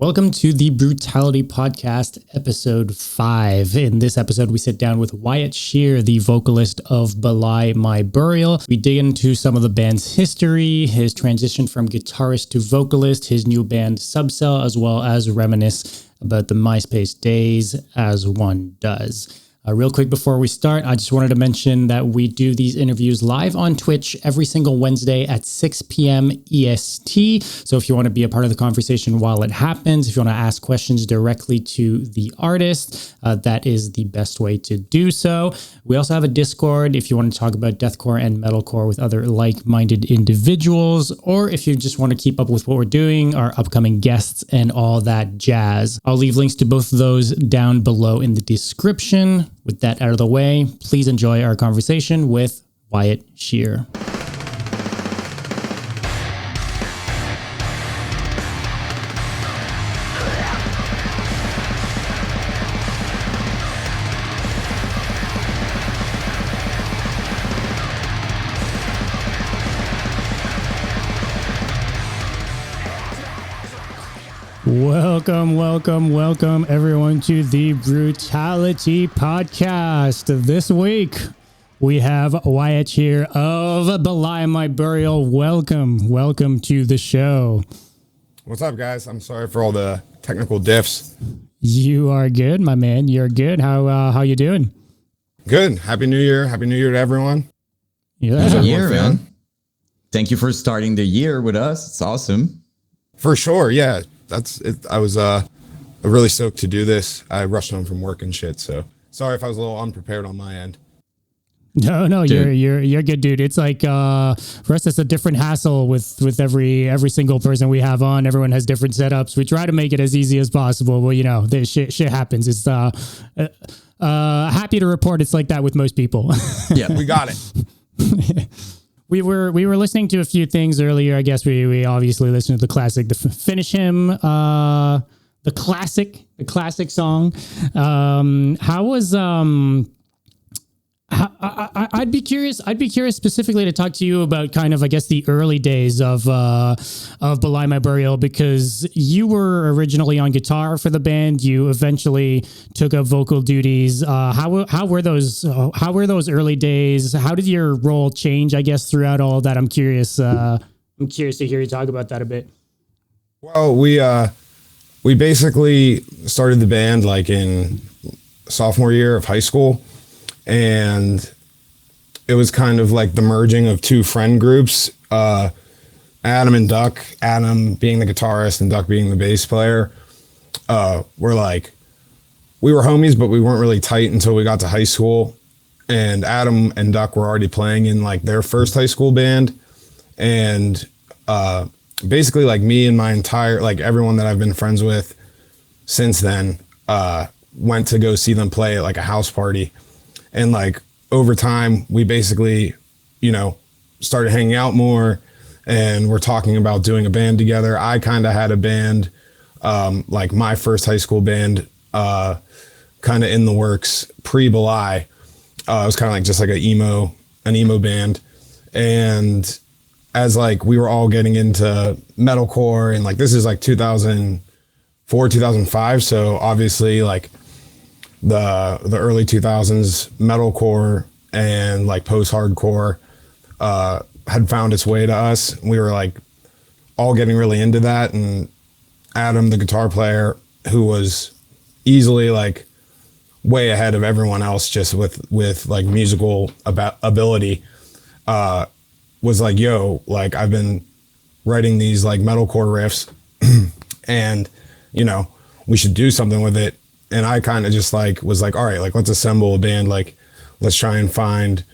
Welcome to the Brutality Podcast, episode 5. In this episode, we sit down with Wyatt Shear, the vocalist of Belie, My Burial. We dig into some of the band's history, his transition from guitarist to vocalist, his new band Subcell, as well as reminisce about the MySpace days as one does. Real quick before we start, I just wanted to mention that we do these interviews live on Twitch every single Wednesday at 6 p.m. EST. So if you want to be a part of the conversation while it happens, if you want to ask questions directly to the artist, that is the best way to do so. We also have a Discord if you want to talk about deathcore and metalcore with other like-minded individuals, or if you just want to keep up with what we're doing, our upcoming guests and all that jazz. I'll leave links to both of those down below in the description. With that out of the way, please enjoy our conversation with Wyatt Shear. Welcome everyone to the Brutality Podcast. This week we have Wyatt Shear of Belie, My Burial. Welcome to the show. What's up, guys? I'm sorry for all the technical diffs. You are good, my man. You're good. How you doing? Good. Happy New Year. Happy New Year to everyone. Yeah. Happy New Year, man. Thank you for starting the year with us. It's awesome. For sure. Yeah. That's it. I was really stoked to do this. I rushed home from work and shit, so sorry if I was a little unprepared on my end. No, dude. you're good, dude. It's like for us, it's a different hassle with every single person we have on. Everyone has different setups. We try to make it as easy as possible. Well, you know, this shit happens. It's happy to report it's like that with most people. Yeah, we got it. We were listening to a few things earlier. I guess we obviously listened to the classic, the Finish Him, the classic song. How was I'd be curious specifically to talk to you about kind of, I guess, the early days of Belie, My Burial, because you were originally on guitar for the band. You eventually took up vocal duties. How were those early days? How did your role change, I guess, throughout all of that? I'm curious to hear you talk about that a bit. Well, we basically started the band like in sophomore year of high school. And it was kind of like the merging of two friend groups, Adam and Duck, Adam being the guitarist and Duck being the bass player. We were homies, but we weren't really tight until we got to high school. And Adam and Duck were already playing in like their first high school band. And basically like me and my entire, like everyone that I've been friends with since then, went to go see them play at like a house party. And like over time, we basically, you know, started hanging out more and we're talking about doing a band together. I kind of had a band, like my first high school band, kind of in the works pre-Belie. It was kind of like just like an emo band. And as like we were all getting into metalcore and like this is like 2004, 2005. So obviously like the early 2000s metalcore and like post-hardcore had found its way to us. We were like all getting really into that, and Adam, the guitar player, who was easily like way ahead of everyone else just with like musical ability, was like, yo, like I've been writing these like metalcore riffs and you know we should do something with it. And I kind of just like was like, all right, like let's assemble a band. Like let's try and find,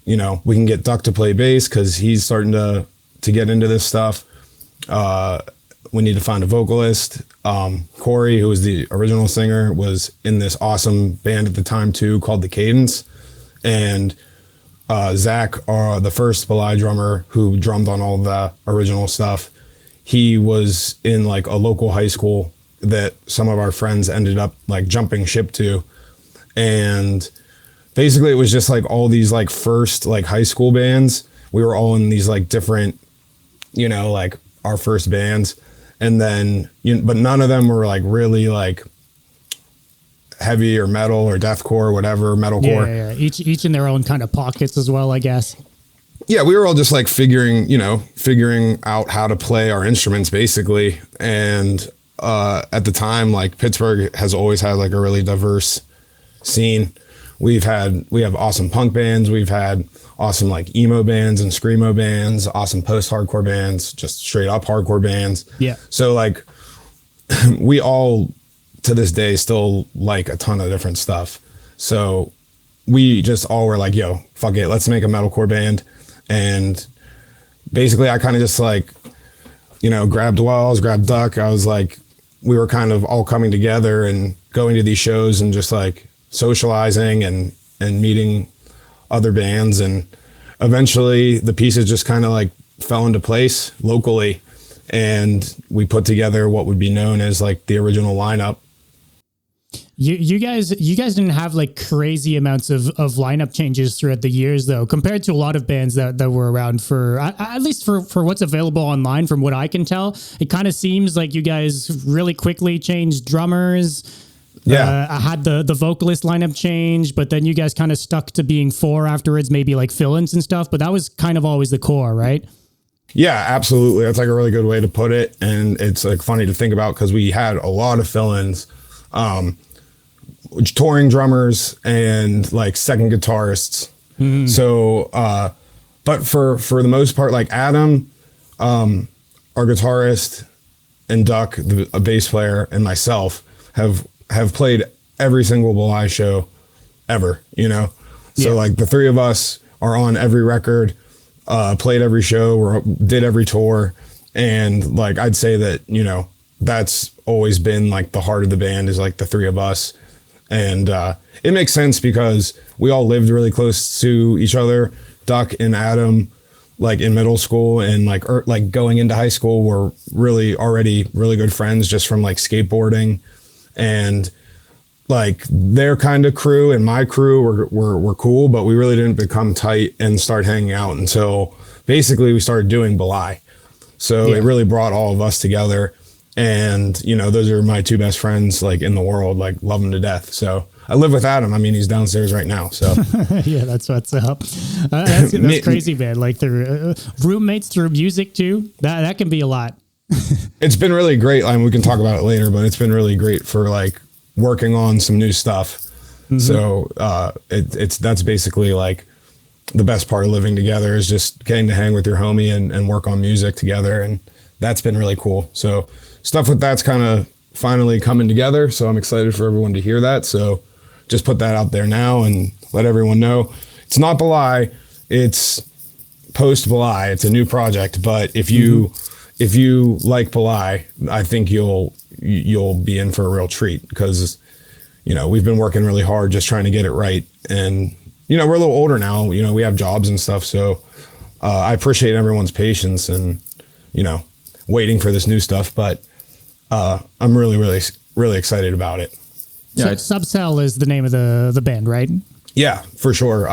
you know, we can get Duck to play bass because he's starting to get into this stuff. We need to find a vocalist. Corey, who was the original singer, was in this awesome band at the time too called The Cadence. And Zach, the first Belie drummer who drummed on all the original stuff, he was in like a local high school that some of our friends ended up like jumping ship to. And basically it was just like all these like first like high school bands. We were all in these like different, you know, like our first bands. And then, but none of them were like really like heavy or metal or deathcore or whatever, metalcore. Yeah. Each in their own kind of pockets as well, I guess. Yeah, we were all just like figuring out how to play our instruments basically. And at the time, like Pittsburgh has always had like a really diverse scene. We have awesome punk bands. We've had awesome like emo bands and screamo bands, awesome post-hardcore bands, just straight up hardcore bands. Yeah. So like we all to this day still like a ton of different stuff. So we just all were like, yo, fuck it, let's make a metalcore band. And basically I kind of just like, grabbed Wells, grabbed Duck. I was like, we were kind of all coming together and going to these shows and just like socializing and meeting other bands. And eventually the pieces just kind of like fell into place locally. And we put together what would be known as like the original lineup. You guys didn't have like crazy amounts of lineup changes throughout the years though, compared to a lot of bands that were around for at least for what's available online. From what I can tell, it kind of seems like you guys really quickly changed drummers. Yeah, I had the vocalist lineup change, but then you guys kind of stuck to being 4 afterwards, maybe like fill-ins and stuff. But that was kind of always the core, right? Yeah, absolutely. That's like a really good way to put it, and it's like funny to think about because we had a lot of fill-ins. Touring drummers and like second guitarists. Mm-hmm. So, but for the most part, like Adam, our guitarist, and Duck, a bass player, and myself have played every single Belie show ever, So like the three of us are on every record, played every show, did every tour. And like, I'd say that, that's always been like the heart of the band is like the three of us. And it makes sense because we all lived really close to each other. Duck and Adam, like in middle school and like going into high school, were really already really good friends just from like skateboarding. And like their kind of crew and my crew were cool, but we really didn't become tight and start hanging out until basically we started doing Belie. So it really brought all of us together. And, those are my two best friends, like in the world, like love them to death. So I live with Adam. I mean, he's downstairs right now. So yeah, that's what's up. That's crazy, man. Like through roommates through music too. That can be a lot. It's been really great. I mean, we can talk about it later, but it's been really great for like working on some new stuff. Mm-hmm. So that's basically like the best part of living together is just getting to hang with your homie and work on music together. And that's been really cool. So stuff with that's kind of finally coming together. So I'm excited for everyone to hear that. So just put that out there now and let everyone know it's not Belie, it's post Belie. It's a new project. But if you like Belie, I think you'll be in for a real treat because, we've been working really hard just trying to get it right. And, we're a little older now, we have jobs and stuff. So I appreciate everyone's patience and, waiting for this new stuff, but I'm really, really, really excited about it. Yeah, Subcell is the name of the band, right? Yeah, for sure.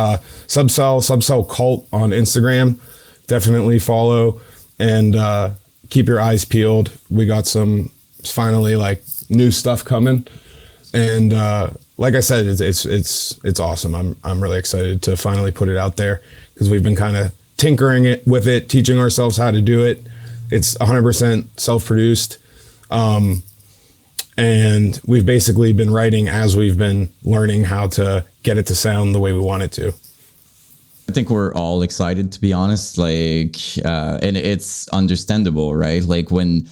Subcell Cult on Instagram. Definitely follow and keep your eyes peeled. We got some finally like new stuff coming, and like I said, it's awesome. I'm really excited to finally put it out there because we've been kind of tinkering with it, teaching ourselves how to do it. It's 100% self-produced. And we've basically been writing as we've been learning how to get it to sound the way we want it to. I think we're all excited, to be honest, and it's understandable, right? Like when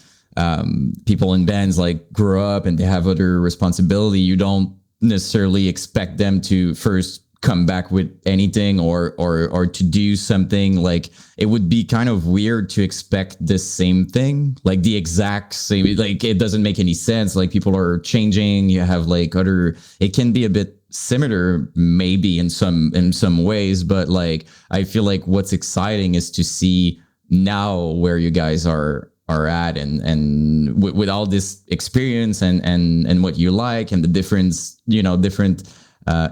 people in bands like grow up and they have other responsibility, you don't necessarily expect them to first come back with anything or to do something. Like it would be kind of weird to expect the same thing, like the exact same, like it doesn't make any sense. Like people are changing, you have like it can be a bit similar maybe in some ways, but like I feel like what's exciting is to see now where you guys are at and with all this experience and what you like and the different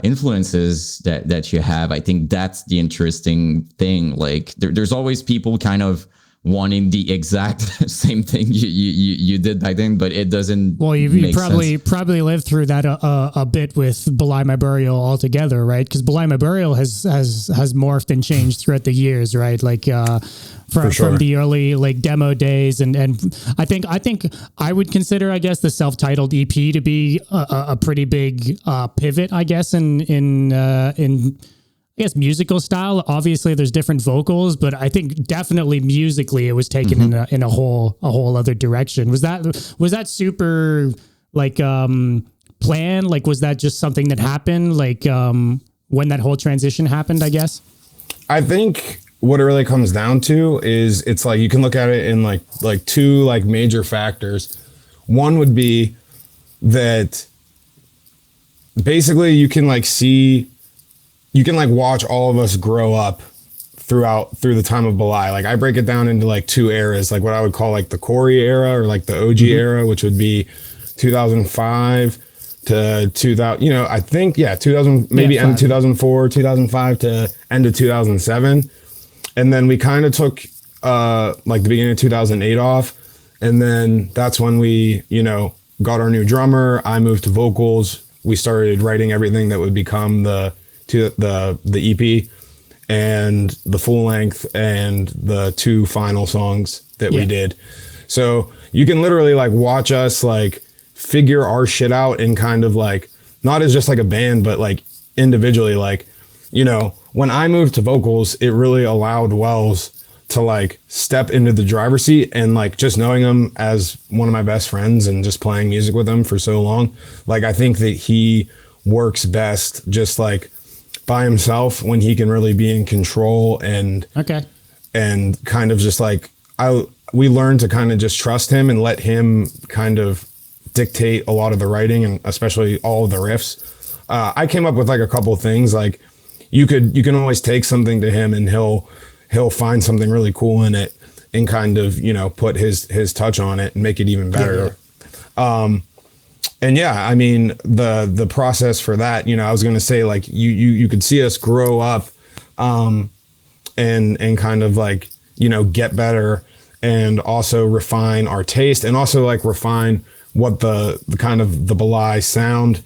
influences that you have. I think that's the interesting thing. Like there's always people kind of wanting the exact same thing you did back then, but it doesn't. Well, you make probably lived through that a bit with Belie My Burial altogether, right? Because Belie My Burial has morphed and changed throughout the years, right? Like from the early like demo days, and I think I would consider, I guess, the self-titled EP to be a pretty big pivot, I guess, in I guess musical style. Obviously there's different vocals, but I think definitely musically it was taken in a whole other direction. Was that super like planned? Like, was that just something that happened? Like when that whole transition happened, I guess? I think what it really comes down to is it's like you can look at it in like two like major factors. One would be that basically you can like watch all of us grow up through the time of Belie. Like I break it down into like two eras, like what I would call like the Corey era or like the OG era, which would be 2005 to 2000, I think, 2000, maybe end of 2004, 2005 to end of 2007. And then we kind of took like the beginning of 2008 off. And then that's when we, got our new drummer. I moved to vocals. We started writing everything that would become the EP and the full length and the two final songs that we did. So you can literally like watch us like figure our shit out in kind of like, not as just like a band, but like individually, like, when I moved to vocals, it really allowed Wells to like step into the driver's seat, and like just knowing him as one of my best friends and just playing music with him for so long. Like, I think that he works best just like by himself when he can really be in control and kind of just like we learned to kind of just trust him and let him kind of dictate a lot of the writing and especially all of the riffs. I came up with like a couple of things. Like you can always take something to him and he'll find something really cool in it and kind of put his touch on it and make it even better. And I mean, the process for that, I was going to say like, you could see us grow up, and kind of like, get better and also refine our taste and also like refine what the kind of the Belie sound,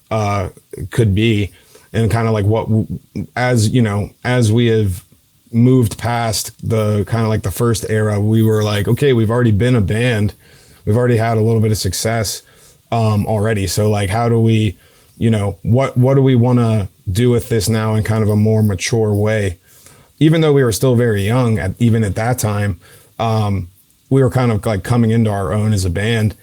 could be. And kind of like what, as we have moved past the kind of like the first era, we were like, okay, we've already been a band. We've already had a little bit of success already. So like, how do we, what do we want to do with this now in kind of a more mature way? Even though we were still very young, even at that time, we were kind of like coming into our own as a band.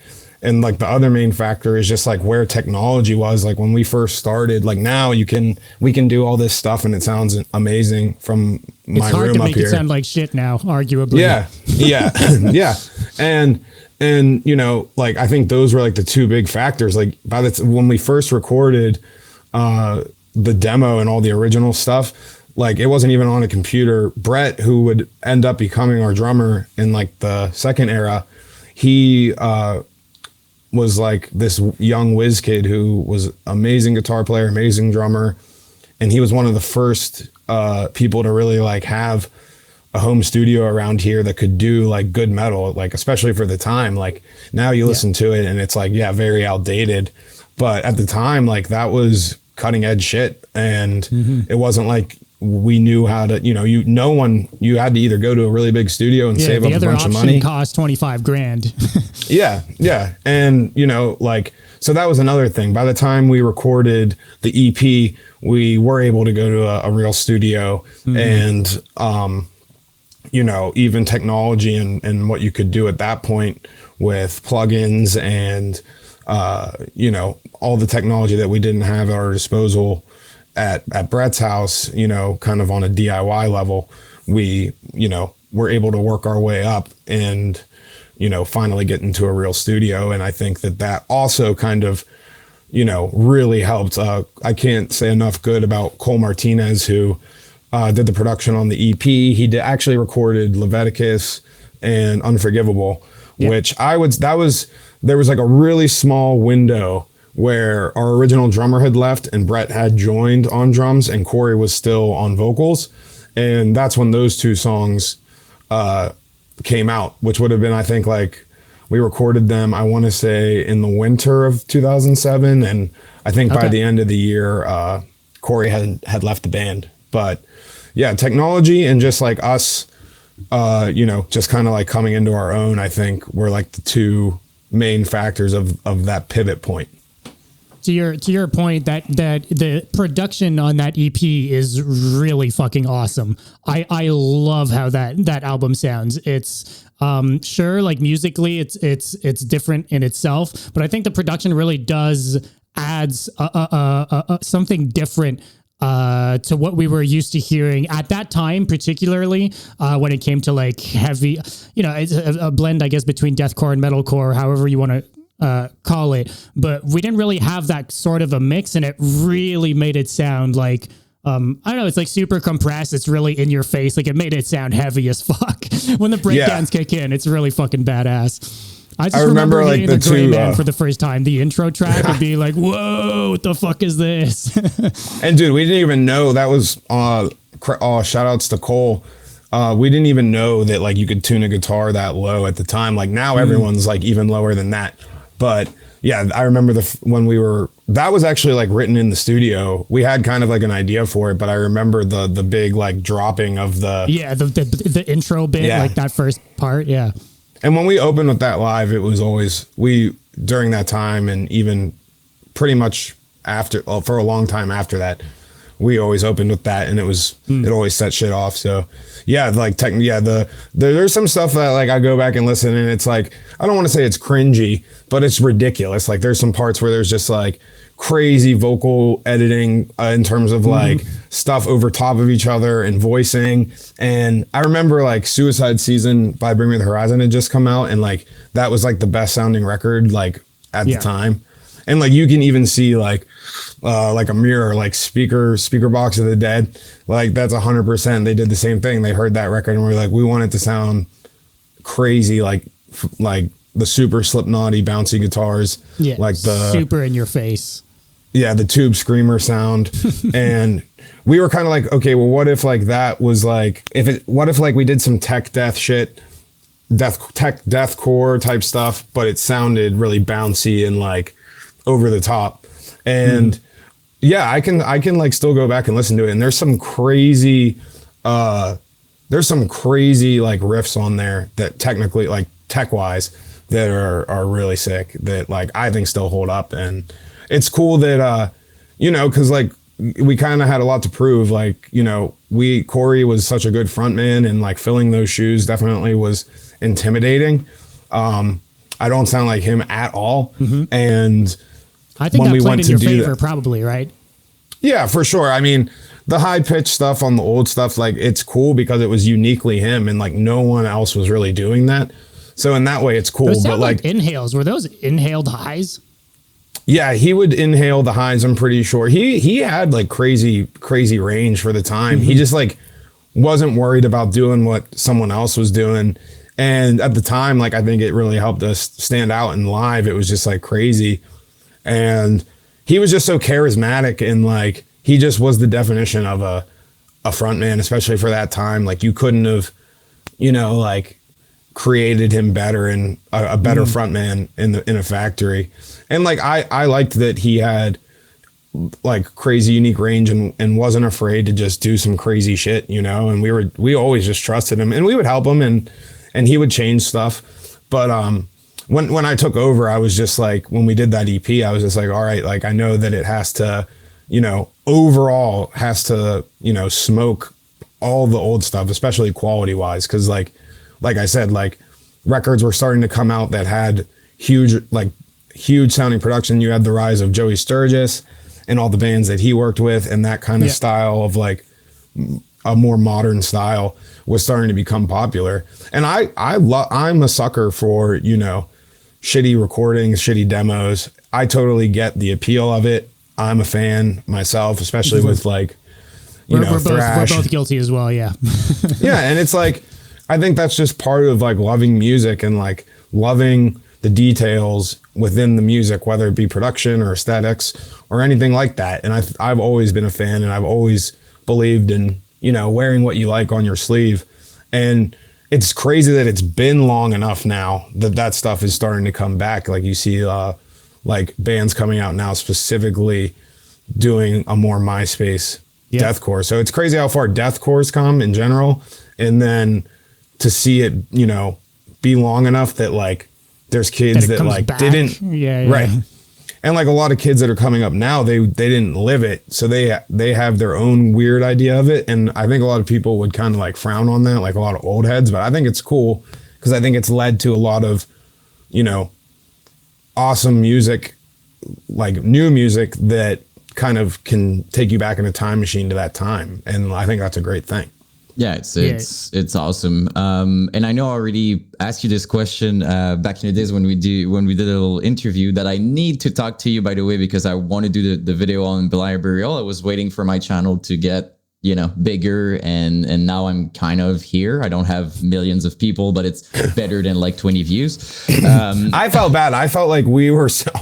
And like the other main factor is just like where technology was. Like when we first started, like now we can do all this stuff and it sounds amazing from my room up here. It's hard to make it sound like shit now, arguably. Yeah. And like I think those were like the two big factors. Like when we first recorded the demo and all the original stuff, like it wasn't even on a computer. Brett, who would end up becoming our drummer in like the second era, he was like this young whiz kid who was amazing guitar player, amazing drummer. And he was one of the first people to really like have a home studio around here that could do like good metal, like especially for the time. Like now you listen to it and it's like, very outdated. But at the time, like that was cutting edge shit. And it wasn't like we knew how to, you had to either go to a really big studio and save up a bunch of money. The other option cost $25,000. Yeah. And, like, so that was another thing. By the time we recorded the EP, we were able to go to a real studio and, even technology and what you could do at that point with plugins and, all the technology that we didn't have at our disposal at Brett's house, kind of on a DIY level, we, were able to work our way up and, finally get into a real studio. And I think that also kind of, really helped. I can't say enough good about Cole Martinez, who did the production on the EP. He actually recorded Leviticus and Unforgivable, which there was like a really small window where our original drummer had left and Brett had joined on drums and Corey was still on vocals. And that's when those two songs came out, which would have been, I think, like, we recorded them, I want to say, in the winter of 2007. And I think by the end of the year, Corey had left the band. But yeah, technology and just like us, you know, just kind of like coming into our own, I think were like the two main factors of that pivot point. To your point, that the production on that EP is really fucking awesome. I love how that album sounds. It's sure, like musically it's different in itself, but I think the production really does adds something different to what we were used to hearing at that time, particularly when it came to like heavy, you know, it's a blend, I guess, between deathcore and metalcore, however you want to call it, but we didn't really have that sort of a mix, and it really made it sound like I don't know, it's like super compressed. It's really in your face. Like it made it sound heavy as fuck. When the breakdowns kick in, it's really fucking badass. I just remember like the Gray Man for the first time, the intro track, and be like, whoa, what the fuck is this? And dude, we didn't even know that was shout outs to Cole. We didn't even know that like you could tune a guitar that low at the time. Like now everyone's like even lower than that. But yeah, I remember that was actually like written in the studio. We had kind of like an idea for it, but I remember the big like dropping of the intro bit, like that first part. Yeah. And when we opened with that live, it was always, during that time and even pretty much after, for a long time after that, we always opened with that, and it always set shit off. So yeah, like there's some stuff that like I go back and listen, and it's like, I don't want to say it's cringy, but it's ridiculous. Like there's some parts where there's just like crazy vocal editing in terms of like stuff over top of each other and voicing. And I remember like Suicide Season by Bring Me the Horizon had just come out, and like that was like the best sounding record like at the time. And like you can even see like a mirror, like speaker box of the Dead, like that's 100%. They did the same thing. They heard that record and were like, we want it to sound crazy, like the super Slipknotty bouncy guitars, like the super in your face, the tube screamer sound. And we were kind of like, okay, well, what if like that was like, what if like we did some tech death shit, deathcore type stuff, but it sounded really bouncy and like over the top. And yeah, I can like still go back and listen to it, and there's some crazy like riffs on there that technically, like tech wise, that are really sick, that like I think still hold up. And it's cool that you know, because like we kind of had a lot to prove. Like, you know, Corey was such a good frontman, and like filling those shoes definitely was intimidating. I don't sound like him at all. And I think that played in your favor, probably, right? Yeah, for sure. I mean, the high pitched stuff on the old stuff, like it's cool because it was uniquely him, and like no one else was really doing that. So in that way, it's cool. Those but like inhales, were those inhaled highs? Yeah, he would inhale the highs. I'm pretty sure he had like crazy range for the time. He just like wasn't worried about doing what someone else was doing. And at the time, like I think it really helped us stand out in live. It was just like crazy. And he was just so charismatic, and like he just was the definition of a frontman, especially for that time. Like you couldn't have, you know, like created him better, and a better frontman in a factory. And like I liked that he had like crazy unique range, and wasn't afraid to just do some crazy shit, you know. And we always just trusted him, and we would help him, and he would change stuff. But when I took over, I was just like, when we did that EP, I was just like, all right, like I know that it has to, you know, overall has to, you know, smoke all the old stuff, especially quality wise. Cause like I said, like records were starting to come out that had huge sounding production. You had the rise of Joey Sturgis and all the bands that he worked with, and that kind of style of like a more modern style was starting to become popular. And I'm a sucker for, you know, shitty recordings, shitty demos. I totally get the appeal of it. I'm a fan myself, especially with like, we're both guilty as well. Yeah. Yeah. And it's like, I think that's just part of like loving music, and like loving the details within the music, whether it be production or aesthetics or anything like that. And I've always been a fan, and I've always believed in, you know, wearing what you like on your sleeve. And it's crazy that it's been long enough now that stuff is starting to come back. Like you see like bands coming out now specifically doing a more MySpace deathcore. So it's crazy how far deathcore's come in general. And then to see it, you know, be long enough that like there's kids that like back. Didn't. Right. And like a lot of kids that are coming up now, they didn't live it. So they have their own weird idea of it. And I think a lot of people would kind of like frown on that, like a lot of old heads, but I think it's cool because I think it's led to a lot of, you know, awesome music, like new music that kind of can take you back in a time machine to that time. And I think that's a great thing. Yeah, it's awesome. And I know I already asked you this question back in the days when we did a little interview that I need to talk to you, by the way, because I want to do the video on Belie Burial. I was waiting for my channel to get, you know, bigger, and now I'm kind of here. I don't have millions of people, but it's better than like 20 views. I felt bad. I felt like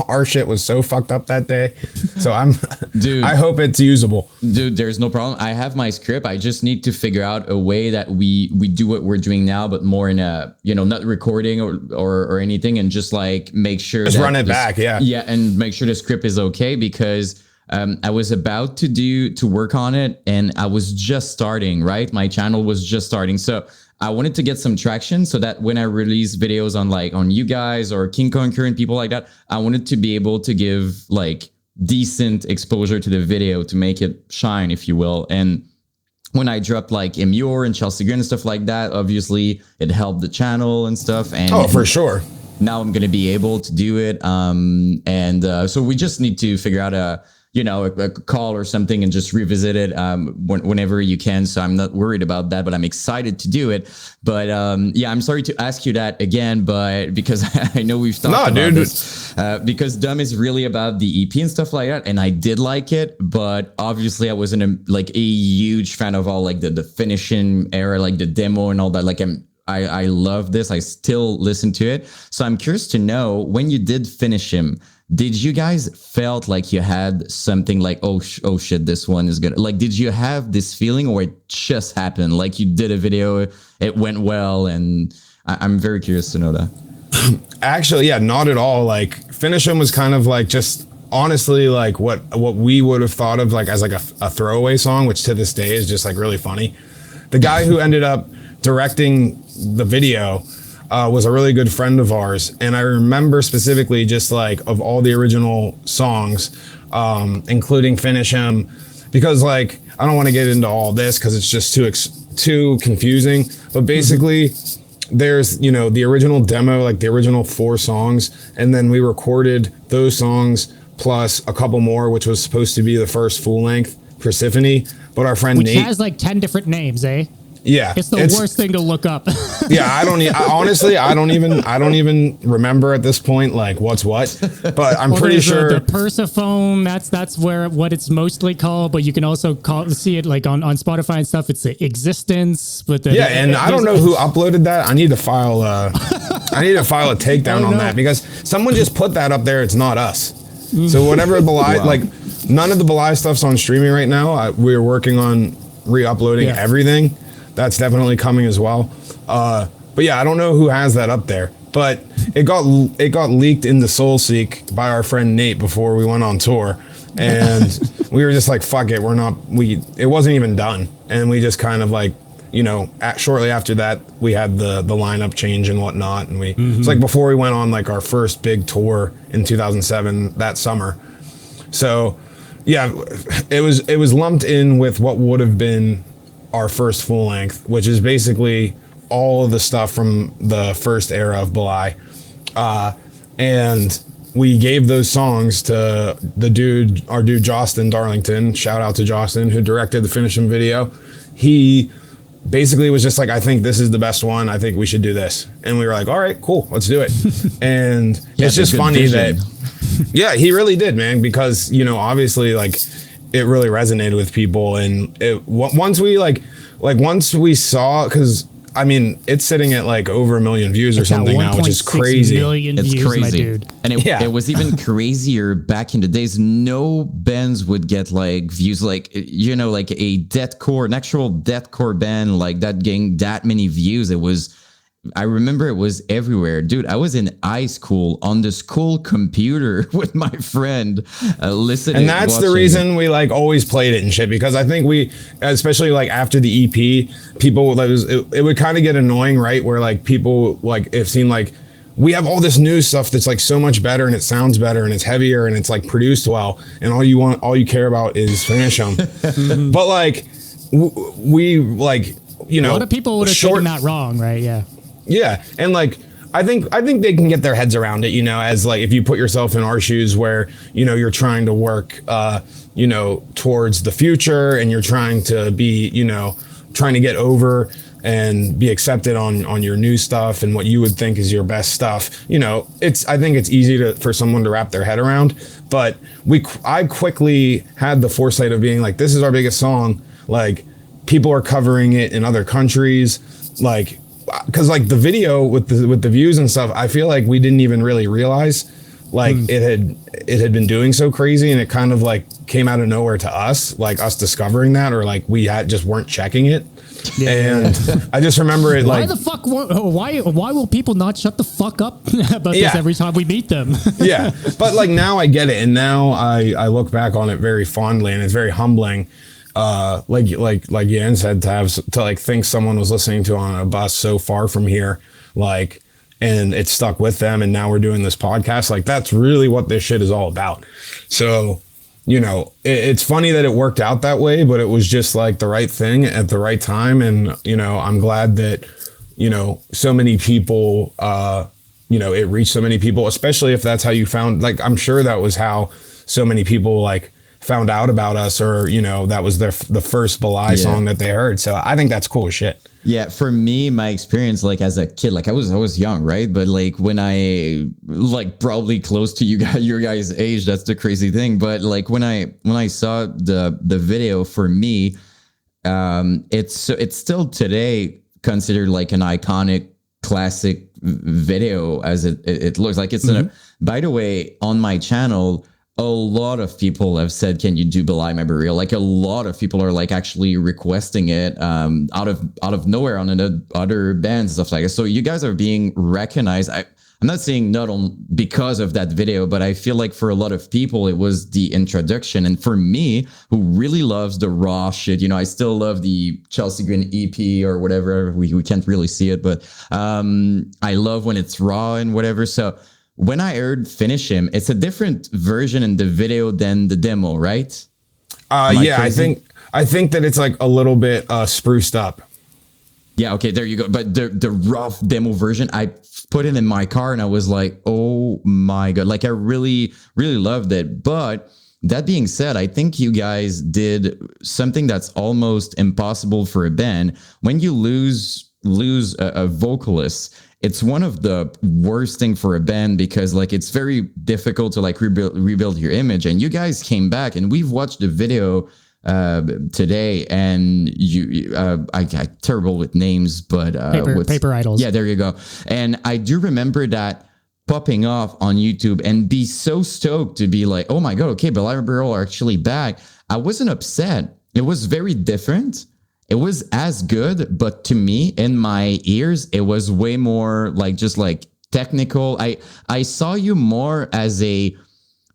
our shit was so fucked up that day. So dude, I hope it's usable. Dude, there's no problem. I have my script. I just need to figure out a way that we do what we're doing now, but more in a, you know, not recording or anything, and just like make sure just run it back. Yeah. Yeah. And make sure the script is okay, because I was about to work on it, and I was just starting, right? My channel was just starting. So I wanted to get some traction so that when I release videos on you guys or King Conquer and people like that, I wanted to be able to give like decent exposure to the video to make it shine, if you will. And when I dropped like Immure and Chelsea Green and stuff like that, obviously it helped the channel and stuff. And for sure. Now I'm going to be able to do it. So we just need to figure out a call or something and just revisit it whenever you can. So I'm not worried about that, but I'm excited to do it. But I'm sorry to ask you that again, but because I know we've talked about this, because Dumb is really about the EP and stuff like that. And I did like it, but obviously I wasn't a huge fan of all like the finishing era, like the demo and all that. Like I love this. I still listen to it. So I'm curious to know, when you did finish him, did you guys felt like you had something like, oh shit, this one is good? Like, did you have this feeling, or it just happened? Like you did a video, it went well, and I'm very curious to know that. Actually, yeah, not at all. Like Finish Him was kind of like just honestly like what we would have thought of like as like a throwaway song, which to this day is just like really funny. The guy who ended up directing the video was a really good friend of ours, and I remember specifically just like of all the original songs, including Finish Him, because like I don't want to get into all this because it's just too confusing, but basically there's, you know, the original demo, like the original 4 songs, and then we recorded those songs plus a couple more, which was supposed to be the first full length Persephone, but our friend Nate has like 10 different names, eh? Yeah, it's the worst thing to look up. Yeah, I don't even remember at this point like what's what, but I'm pretty sure the Persephone. That's what it's mostly called, but you can also see it like on Spotify and stuff. It's the Existence, but and I don't know who uploaded that. I need to file a takedown on that because someone just put that up there. It's not us. So whatever Belie, like none of the Belie stuff's on streaming right now. We're working on re-uploading everything. That's definitely coming as well. But yeah, I don't know who has that up there, but it got leaked into Soulseek by our friend Nate before we went on tour. And we were just like, fuck it. It wasn't even done. And we just kind of like, you know, shortly after that, we had the lineup change and whatnot. And it's like before we went on like our first big tour in 2007, that summer. So yeah, it was lumped in with what would have been our first full length, which is basically all of the stuff from the first era of Belie. And we gave those songs to our dude, Justin Darlington. Shout out to Justin, who directed the Finish Him video. He basically was just like, I think this is the best one. I think we should do this. And we were like, all right, cool, let's do it. And it's just funny that, he really did, man, because, you know, obviously like, it really resonated with people, and once we saw, because I mean, it's sitting at like over 1 million views or It's at something now, which is 1.6 crazy. million It's views, crazy. my dude. And it was even crazier back in the days. No bands would get like views, like, you know, like a deathcore, an actual deathcore band like that getting that many views. It was, I remember it was everywhere. Dude, I was in high school on the school computer with my friend listening. And that's the reason we like always played it and shit, because I think we, especially like after the EP, people, it would kind of get annoying, right? Where like people like, it seemed like we have all this new stuff that's like so much better and it sounds better and it's heavier and it's like produced well. And all you care about is finish them. But like, we like, you know, A lot of people would have taken that wrong, right? Yeah. Yeah, and like I think they can get their heads around it, you know, as like if you put yourself in our shoes where, you know, you're trying to work you know, towards the future and you're trying to be, you know, trying to get over and be accepted on your new stuff and what you would think is your best stuff. You know, I think it's easy for someone to wrap their head around, but I quickly had the foresight of being like, this is our biggest song, like people are covering it in other countries, like, because like the video with the views and stuff, I feel like we didn't even really realize like it had been doing so crazy, and it kind of like came out of nowhere to us, like us discovering that, or like we just weren't checking it. Yeah. And I just remember it why like, the fuck, why will people not shut the fuck up about this every time we meet them? Yeah, but like now I get it, and now I look back on it very fondly, and it's very humbling. Like Yan said, to like think someone was listening to on a bus so far from here, like, and it stuck with them, and now we're doing this podcast. Like that's really what this shit is all about. So, you know, it's funny that it worked out that way, but it was just like the right thing at the right time. And, you know, I'm glad that, you know, so many people, you know, it reached so many people, especially if that's how you found, like, I'm sure that was how so many people like found out about us, or, you know, that was the first Belie song that they heard. So I think that's cool as shit. Yeah, for me, my experience, like as a kid, like I was young, right? But like when I like probably close to your guys' age, that's the crazy thing. But like when I saw the video, for me, it's still today considered like an iconic classic video, as it looks like. It's by the way, on my channel, a lot of people have said, can you do Belie My Burial? Like a lot of people are like actually requesting it out of nowhere on other bands and stuff like that. So you guys are being recognized. I'm not saying not on because of that video, but I feel like for a lot of people, it was the introduction. And for me, who really loves the raw shit, you know, I still love the Chelsea Green EP or whatever. We can't really see it, but I love when it's raw and whatever. So when I heard Finish Him, it's a different version in the video than the demo, right? Yeah, I think that it's like a little bit spruced up. Yeah, okay, there you go. But the rough demo version, I put it in my car and I was like, oh my God. Like I really, really loved it. But that being said, I think you guys did something that's almost impossible for a band. When you lose a vocalist, it's one of the worst thing for a band, because like it's very difficult to like rebuild your image. And you guys came back, and we've watched the video today, and I terrible with names, but Paper Idols. Yeah, there you go. And I do remember that popping off on YouTube and be so stoked to be like, oh my God, okay, Belie My Burial are actually back. I wasn't upset. It was very different. It was as good, but to me, in my ears, it was way more like just like technical. I saw you more as a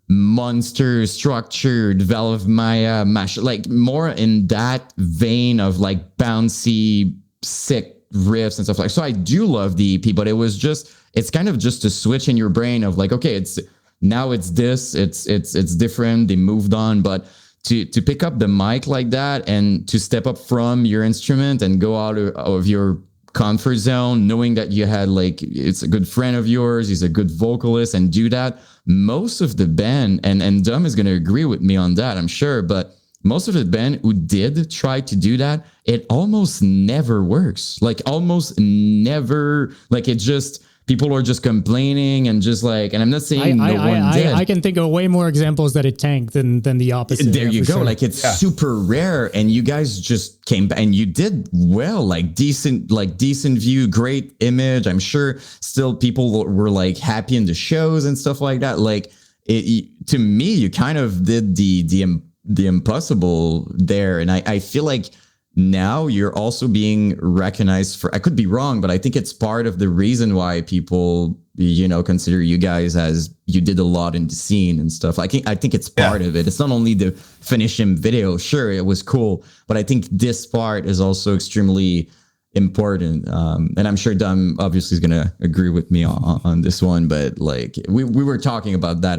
monster structured Valve Maya mash, like more in that vein of like bouncy, sick riffs and stuff like. So I do love the EP, but it's kind of just a switch in your brain of like, okay, it's this, it's different. They moved on, but to pick up the mic like that and to step up from your instrument and go out of your comfort zone, knowing that you had like, it's a good friend of yours, he's a good vocalist, and do that. Most of the band, and Dom is going to agree with me on that, I'm sure, but most of the band who did try to do that, it almost never works. Like almost never, like it just, people are just complaining and just like, and I'm not saying no one did. I can think of way more examples that it tanked than the opposite. There you go. Sure. Like it's super rare, and you guys just came back and you did well, like decent view, great image. I'm sure still people were like happy in the shows and stuff like that. Like to me, you kind of did the impossible there. And I feel like now you're also being recognized for, I could be wrong, but I think it's part of the reason why people, consider you guys as you did a lot in the scene and stuff. I think it's part of it. It's not only the finish him video. Sure, it was cool, but I think this part is also extremely important. And I'm sure Dom obviously is going to agree with me on this one, but like we were talking about that,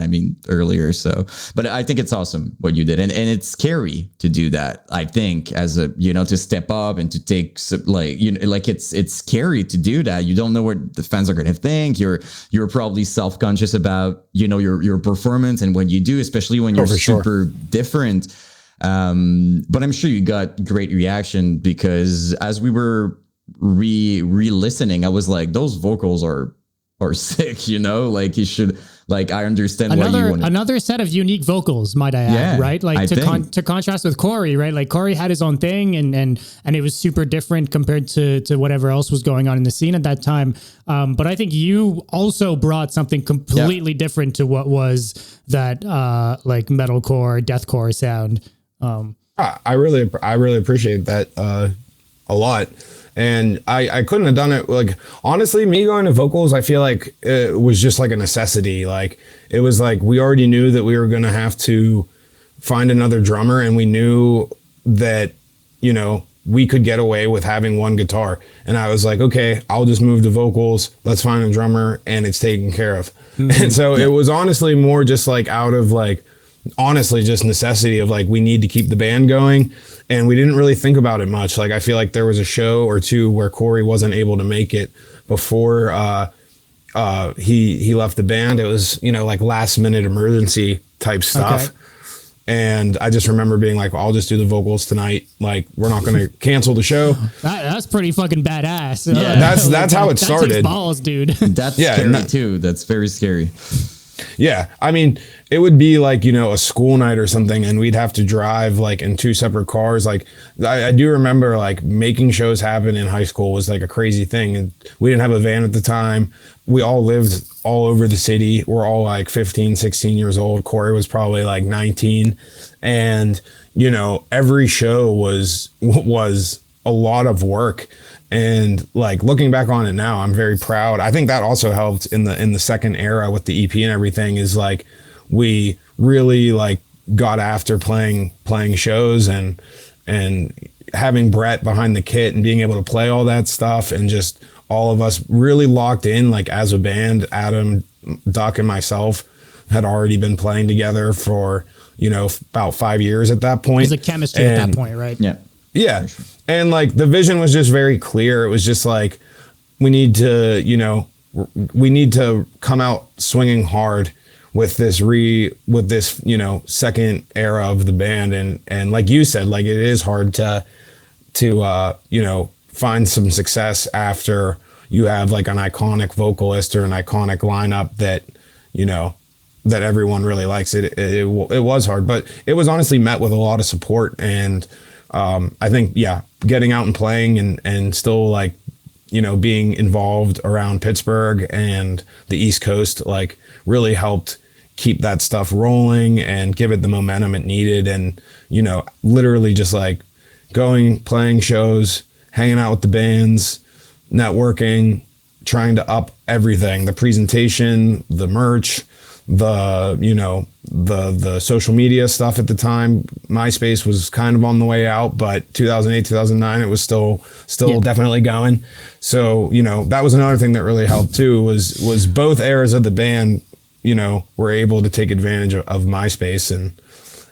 earlier. So, but I think it's awesome what you did. And it's scary to do that. I think as to step up and to take it's scary to do that. You don't know what the fans are going to think. You're probably self-conscious about, your performance and what you do, especially when you're super different. But I'm sure you got great reaction because as we were re-listening, I was like, those vocals are sick, like you should, like, I understand why you want another set of unique vocals, might I add, right? Like to contrast with Corey, right? Like Corey had his own thing and it was super different compared to whatever else was going on in the scene at that time. But I think you also brought something completely different to what was that like metalcore, deathcore sound. I really appreciate that a lot. And I couldn't have done it. Like, honestly, me going to vocals, I feel like it was just like a necessity. Like, it was like we already knew that we were going to have to find another drummer, and we knew that, we could get away with having one guitar. And I was like, okay, I'll just move to vocals. Let's find a drummer, and it's taken care of. Mm-hmm. And so it was honestly more just like out of like, honestly, just necessity of like, we need to keep the band going. And we didn't really think about it much. Like, I feel like there was a show or two where Corey wasn't able to make it before he left the band. It was, like last minute emergency type stuff. Okay. And I just remember being like, well, I'll just do the vocals tonight. Like, we're not going to cancel the show. That's pretty fucking badass. Yeah, that's how it started. That takes balls, dude. That's scary too. That's very scary. Yeah. I mean, it would be like, a school night or something, and we'd have to drive like in two separate cars. Like, I do remember like making shows happen in high school was like a crazy thing. And we didn't have a van at the time. We all lived all over the city. We're all like 15, 16 years old. Corey was probably like 19. And, every show was a lot of work. And like looking back on it now, I'm very proud. I think that also helped in the second era with the EP and everything, is like we really like got after playing shows and having Brett behind the kit and being able to play all that stuff, and just all of us really locked in like as a band. Adam, Duck, and myself had already been playing together for about 5 years at that point. It was a chemistry at that point, right? Yeah. Yeah. And like the vision was just very clear. It was just like, we need to come out swinging hard with this second era of the band. And like you said, like it is hard to find some success after you have like an iconic vocalist or an iconic lineup that everyone really likes. It was hard, but it was honestly met with a lot of support. And I think, getting out and playing and still like, being involved around Pittsburgh and the East Coast, like really helped keep that stuff rolling and give it the momentum it needed. And, literally just like playing shows, hanging out with the bands, networking, trying to up everything, the presentation, the merch, the social media stuff at the time. MySpace was kind of on the way out, but 2008, 2009, it was still definitely going. So, that was another thing that really helped too, was both eras of the band, were able to take advantage of MySpace.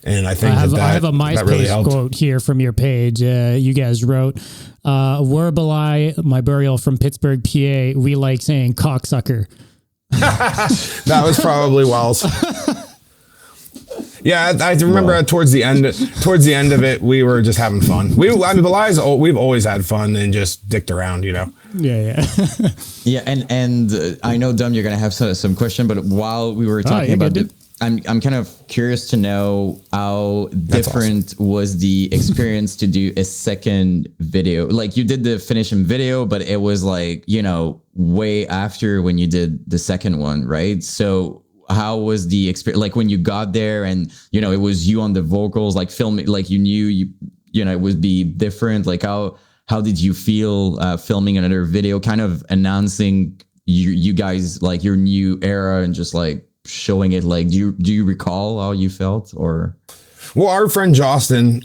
And I think I have a MySpace really quote here from your page. You guys wrote, "We're Belie, my burial from Pittsburgh, PA. We like saying cocksucker." That was probably Wells. Yeah, I remember towards the end of it, we were just having fun. We've always had fun and just dicked around, you know. Yeah. Yeah, and I know, Dom, you're gonna have some question, but while we were talking about it, I'm kind of curious to know how different was the experience to do a second video. Like, you did the finishing video, but it was like, you know, way after when you did the second one, right? So how was the experience, like when you got there and, you know, it was you on the vocals, like filming, like you knew you know, it would be different. Like how did you feel filming another video, kind of announcing you guys, like your new era, and just like showing it? Like, do you recall how you felt? Or, well, our friend Justin,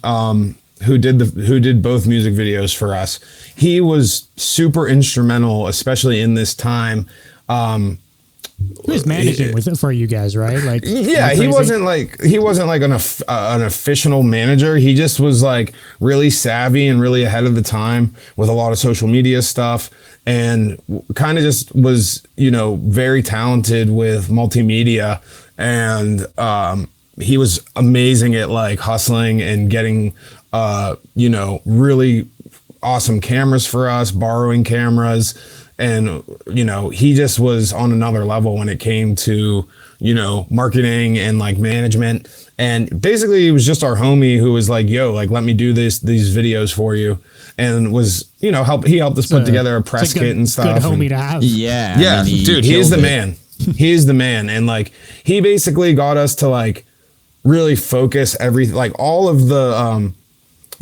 who did both music videos for us, he was super instrumental, especially in this time. He was managing for you guys, right? Like, yeah, he wasn't like an official manager. He just was like really savvy and really ahead of the time with a lot of social media stuff, and kind of just was, you know, very talented with multimedia. And he was amazing at like hustling and getting, you know, really awesome cameras for us, borrowing cameras. And, you know, he just was on another level when it came to, you know, marketing and like management. And basically he was just our homie who was like, yo, like, let me do these videos for you. And was, you know, he helped us put together a press kit and stuff. Good homie to have. Yeah. Yeah, I mean, dude, he is the man. He is the man. And like, he basically got us to like really focus like all of the,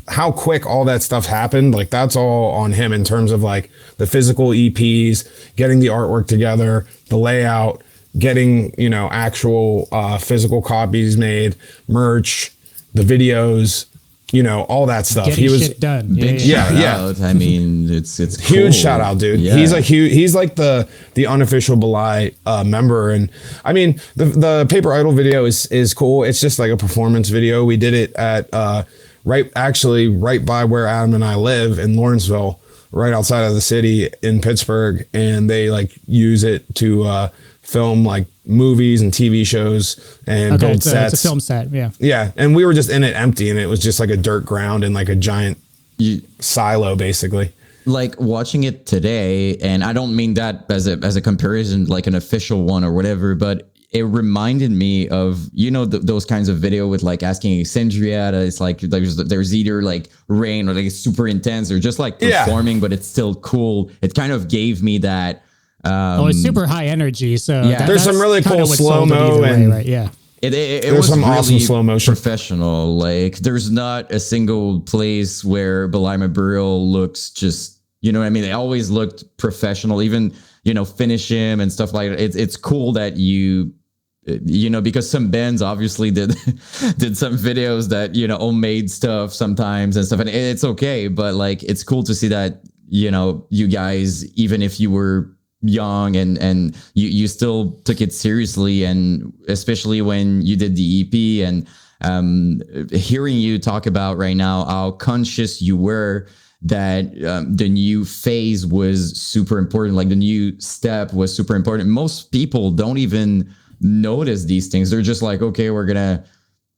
how quick all that stuff happened. Like, that's all on him in terms of like the physical EPs, getting the artwork together, the layout, getting, you know, actual physical copies made, merch, the videos, you know, all that stuff. Getting shit done. Big shout out. I mean, it's huge cool. shout out, dude. Yeah. He's like the unofficial Belie member. And I mean, the Paper Idol video is cool. It's just like a performance video. We did it at right by where Adam and I live in Lawrenceville, right outside of the city in Pittsburgh. And they like use it to film like movies and TV shows and build sets. It's a film set, yeah. Yeah, and we were just in it empty, and it was just like a dirt ground and like a giant silo, basically. Like watching it today, and I don't mean that as a comparison, like an official one or whatever, but it reminded me of, you know, those kinds of video with like asking Exandria. It's like there's either like rain or like super intense or just like performing, but it's still cool. It kind of gave me that. It's super high energy. So yeah, there's some really cool slow mo and right? Yeah. It was some really awesome slow motion. Professional. Like, there's not a single place where Belie My Burial looks just, you know what I mean? They always looked professional, even, you know, finish him and stuff like that. It's cool that you know, because some bands obviously did some videos that, you know, homemade stuff sometimes and stuff, and it's okay, but like, it's cool to see that, you know, you guys, even if you were young and you still took it seriously, and especially when you did the EP, and hearing you talk about right now how conscious you were that the new phase was super important, like the new step was super important. Most people don't even notice these things. They're just like, okay, we're gonna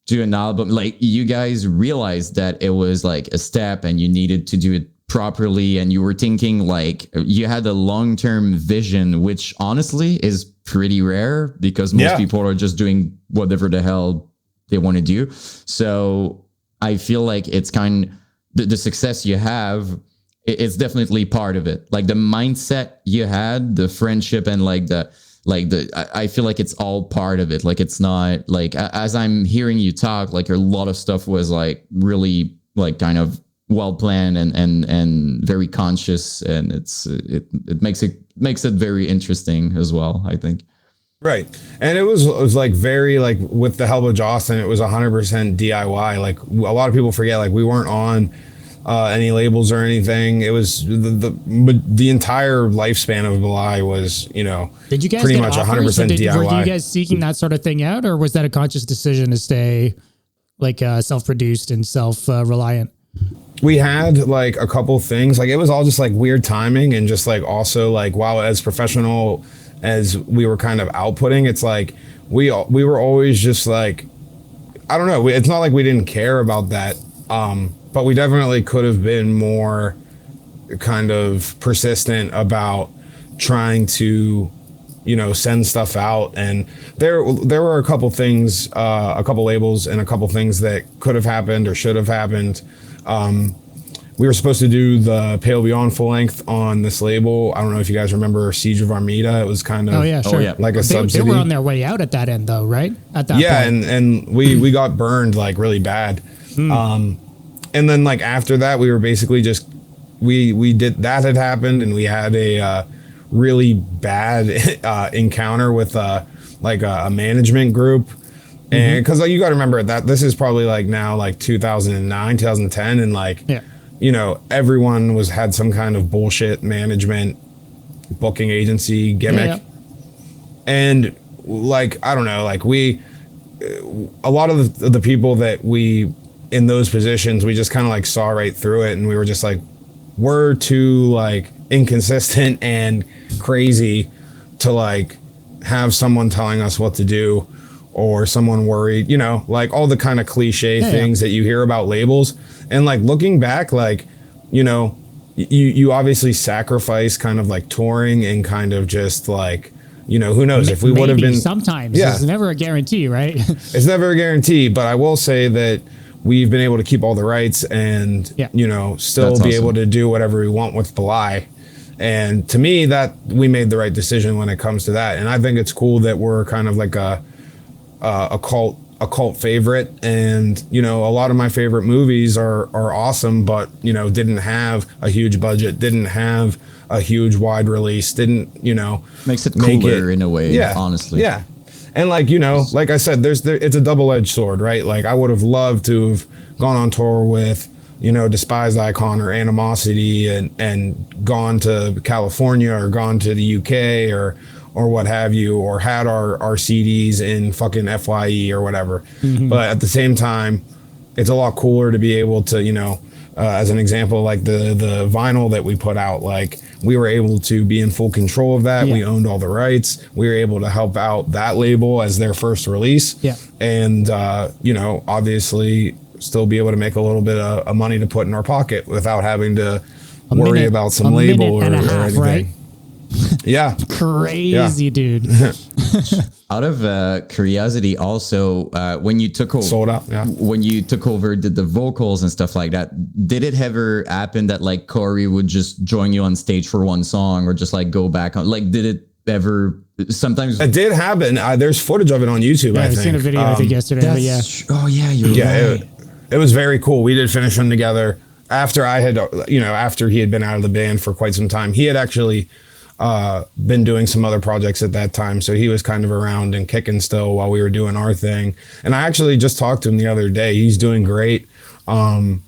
do an album. Like, you guys realized that it was like a step and you needed to do it properly, and you were thinking like you had a long-term vision, which honestly is pretty rare because most people are just doing whatever the hell they want to do. So I feel like it's the success you have, it's definitely part of it. Like the mindset you had, the friendship, and I feel like it's all part of it. Like, it's not like, as I'm hearing you talk, like a lot of stuff was like really like kind of well planned and very conscious, and it makes it very interesting as well, I think. Right. And it was like very, like, with the help of Justin, it was 100% DIY. Like, a lot of people forget, like, we weren't on any labels or anything. It was the entire lifespan of Belie was, you know, did you guys pretty get much offers? 100% DIY. Were you guys seeking that sort of thing out, or was that a conscious decision to stay like self-produced and self-reliant? We had like a couple things, like it was all just like weird timing, and just like also like, wow, as professional as we were kind of outputting, it's like we were always just like I don't know. It's not like we didn't care about that, but we definitely could have been more kind of persistent about trying to, send stuff out. And there were a couple things, a couple labels and a couple things that could have happened or should have happened. We were supposed to do the Pale Beyond full length on this label. I don't know if you guys remember Siege of Armida. It was kind of like a subsidy. They were on their way out at that end though, right? At that point. and we got burned like really bad. And then like after that, we were basically just we did that had happened, and we had a really bad encounter with like a management group. And because like, you got to remember that this is probably like now like 2009, 2010, and like everyone had some kind of bullshit management booking agency gimmick. And like I don't know, like a lot of the people that we in those positions, we just kind of like saw right through it, and we were just like, we're too like inconsistent and crazy to like have someone telling us what to do, or someone worried, like all the kind of cliche things that you hear about labels. And like looking back, like, you obviously sacrifice kind of like touring and kind of just like, who knows if we would have been sometimes. It's never a guarantee, right? It's never a guarantee, but I will say that we've been able to keep all the rights and, still That's be awesome. able to do whatever we want with Belie. And to me, that we made the right decision when it comes to that. And I think it's cool that we're kind of like a cult favorite. And, a lot of my favorite movies are awesome, but, didn't have a huge budget, didn't have a huge wide release, didn't, Makes it cooler in a way, honestly. Yeah. And like, like I said, it's a double-edged sword, right? Like I would have loved to have gone on tour with, Despised Icon or Animosity and gone to California or gone to the UK or what have you, or had our CDs in fucking FYE or whatever. But at the same time, it's a lot cooler to be able to, as an example, like the vinyl that we put out, like we were able to be in full control of that. We owned all the rights. We were able to help out that label as their first release. And, obviously still be able to make a little bit of money to put in our pocket without having to worry about some label or anything. Right? Yeah. Crazy, dude. Out of curiosity, also, when you took over, Sold out, when you took over, did the vocals and stuff like that, did it ever happen that like Corey would just join you on stage for one song, or just like go back on? Like, did it ever? Sometimes it did happen. There's footage of it on YouTube. I I've think. seen a video I think yesterday. But yeah. Oh yeah, you're right. It was very cool. We did finish them together after I had, after he had been out of the band for quite some time. He had actually been doing some other projects at that time, so he was kind of around and kicking still while we were doing our thing. And I actually just talked to him the other day. He's doing great. Awesome.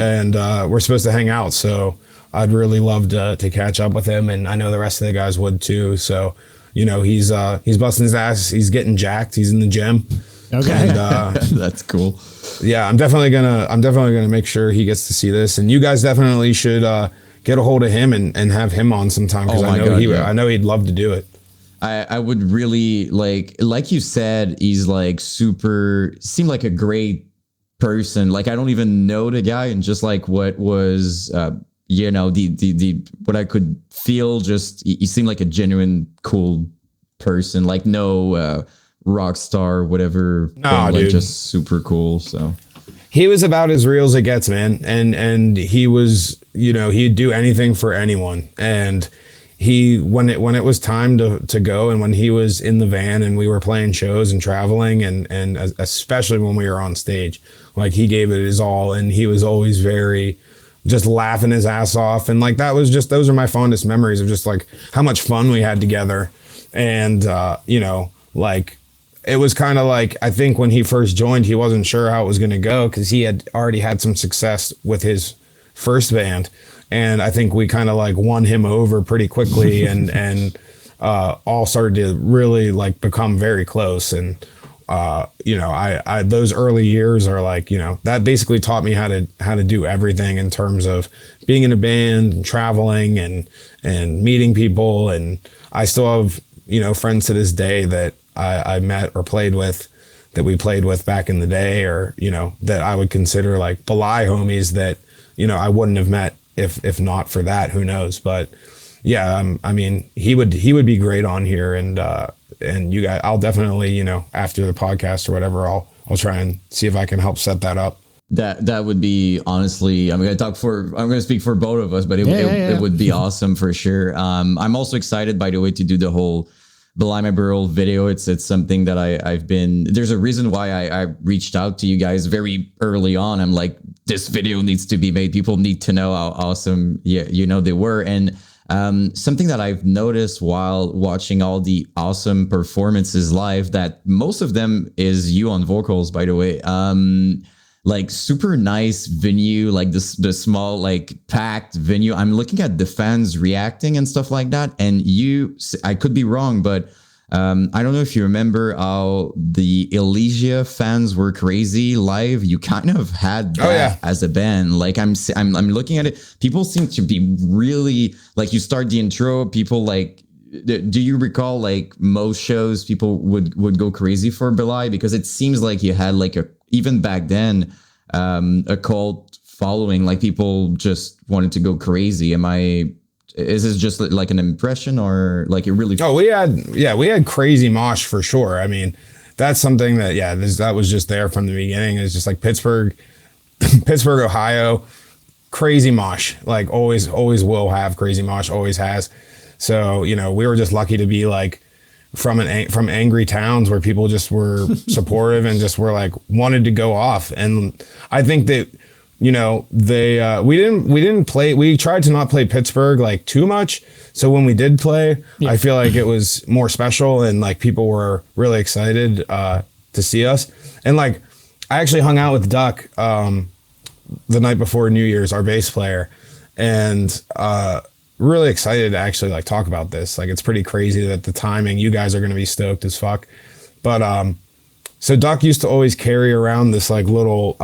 And we're supposed to hang out, so I'd really love to catch up with him, and I know the rest of the guys would too. So he's busting his ass. He's getting jacked. He's in the gym. Okay. And, that's cool. Yeah, I'm definitely gonna make sure he gets to see this, and you guys definitely should get a hold of him and have him on sometime, because I know he'd love to do it. I would really like you said, he's like seemed like a great person. Like I don't even know the guy, and just like what was the what I could feel, just he seemed like a genuine cool person, like no rock star, whatever. No, like dude. Just super cool. So he was about as real as it gets, man. And he was, he'd do anything for anyone. And when it was time to go, and when he was in the van and we were playing shows and traveling, and especially when we were on stage, like he gave it his all, and he was always very just laughing his ass off. And like, those are my fondest memories of just like how much fun we had together. And, like, it was kind of like, I think when he first joined, he wasn't sure how it was going to go, because he had already had some success with his first band. And I think we kind of like won him over pretty quickly, and all started to really like become very close. And, I those early years are like, that basically taught me how to do everything in terms of being in a band and traveling and meeting people. And I still have, friends to this day that I met or played with that we played with back in the day, or, you know, that I would consider like Belie homies that, you know, I wouldn't have met if not for that. Who knows? But yeah, I mean, he would be great on here, and you guys, I'll definitely, you know, after the podcast or whatever, I'll try and see if I can help set that up. That would be, honestly, I'm going to speak for both of us, but it would be awesome for sure. I'm also excited, by the way, to do the whole Belie My Burial video. It's something that I've been, there's a reason why I reached out to you guys very early on. I'm like, this video needs to be made. People need to know how awesome, you know, they were. And something that I've noticed while watching all the awesome performances live, that most of them is you on vocals, by the way. Like super nice venue, like the small, like packed venue. I'm looking at the fans reacting and stuff like that. And I could be wrong, but I don't know if you remember how the Elysia fans were crazy live. You kind of had that as a band. Like I'm looking at it. People seem to be really, like, you start the intro, people like, do you recall like most shows people would go crazy for Belie? Because it seems like you had like even back then, a cult following, like people just wanted to go crazy. Is this just like an impression, or like it really? Oh, we had crazy mosh for sure. I mean, that's something that, that was just there from the beginning. It's just like Pittsburgh, Ohio, crazy mosh, like always will have crazy mosh, always has. So, you know, we were just lucky to be like from angry towns where people just were supportive and just were like wanted to go off. And I think that, you know, we tried to not play Pittsburgh like too much. So when we did play, I feel like it was more special, and like people were really excited to see us. And like I actually hung out with Duck the night before New Year's, our bass player, and really excited to actually like talk about this. Like, it's pretty crazy that the timing, you guys are going to be stoked as fuck. But so Duck used to always carry around this like little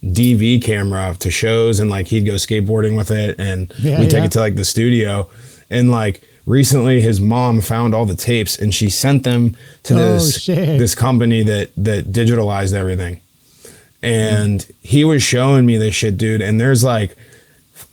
DV camera to shows, and like he'd go skateboarding with it, and we'd take it to like the studio. And like recently his mom found all the tapes, and she sent them to this company that digitalized everything. And he was showing me this shit, dude, and there's like,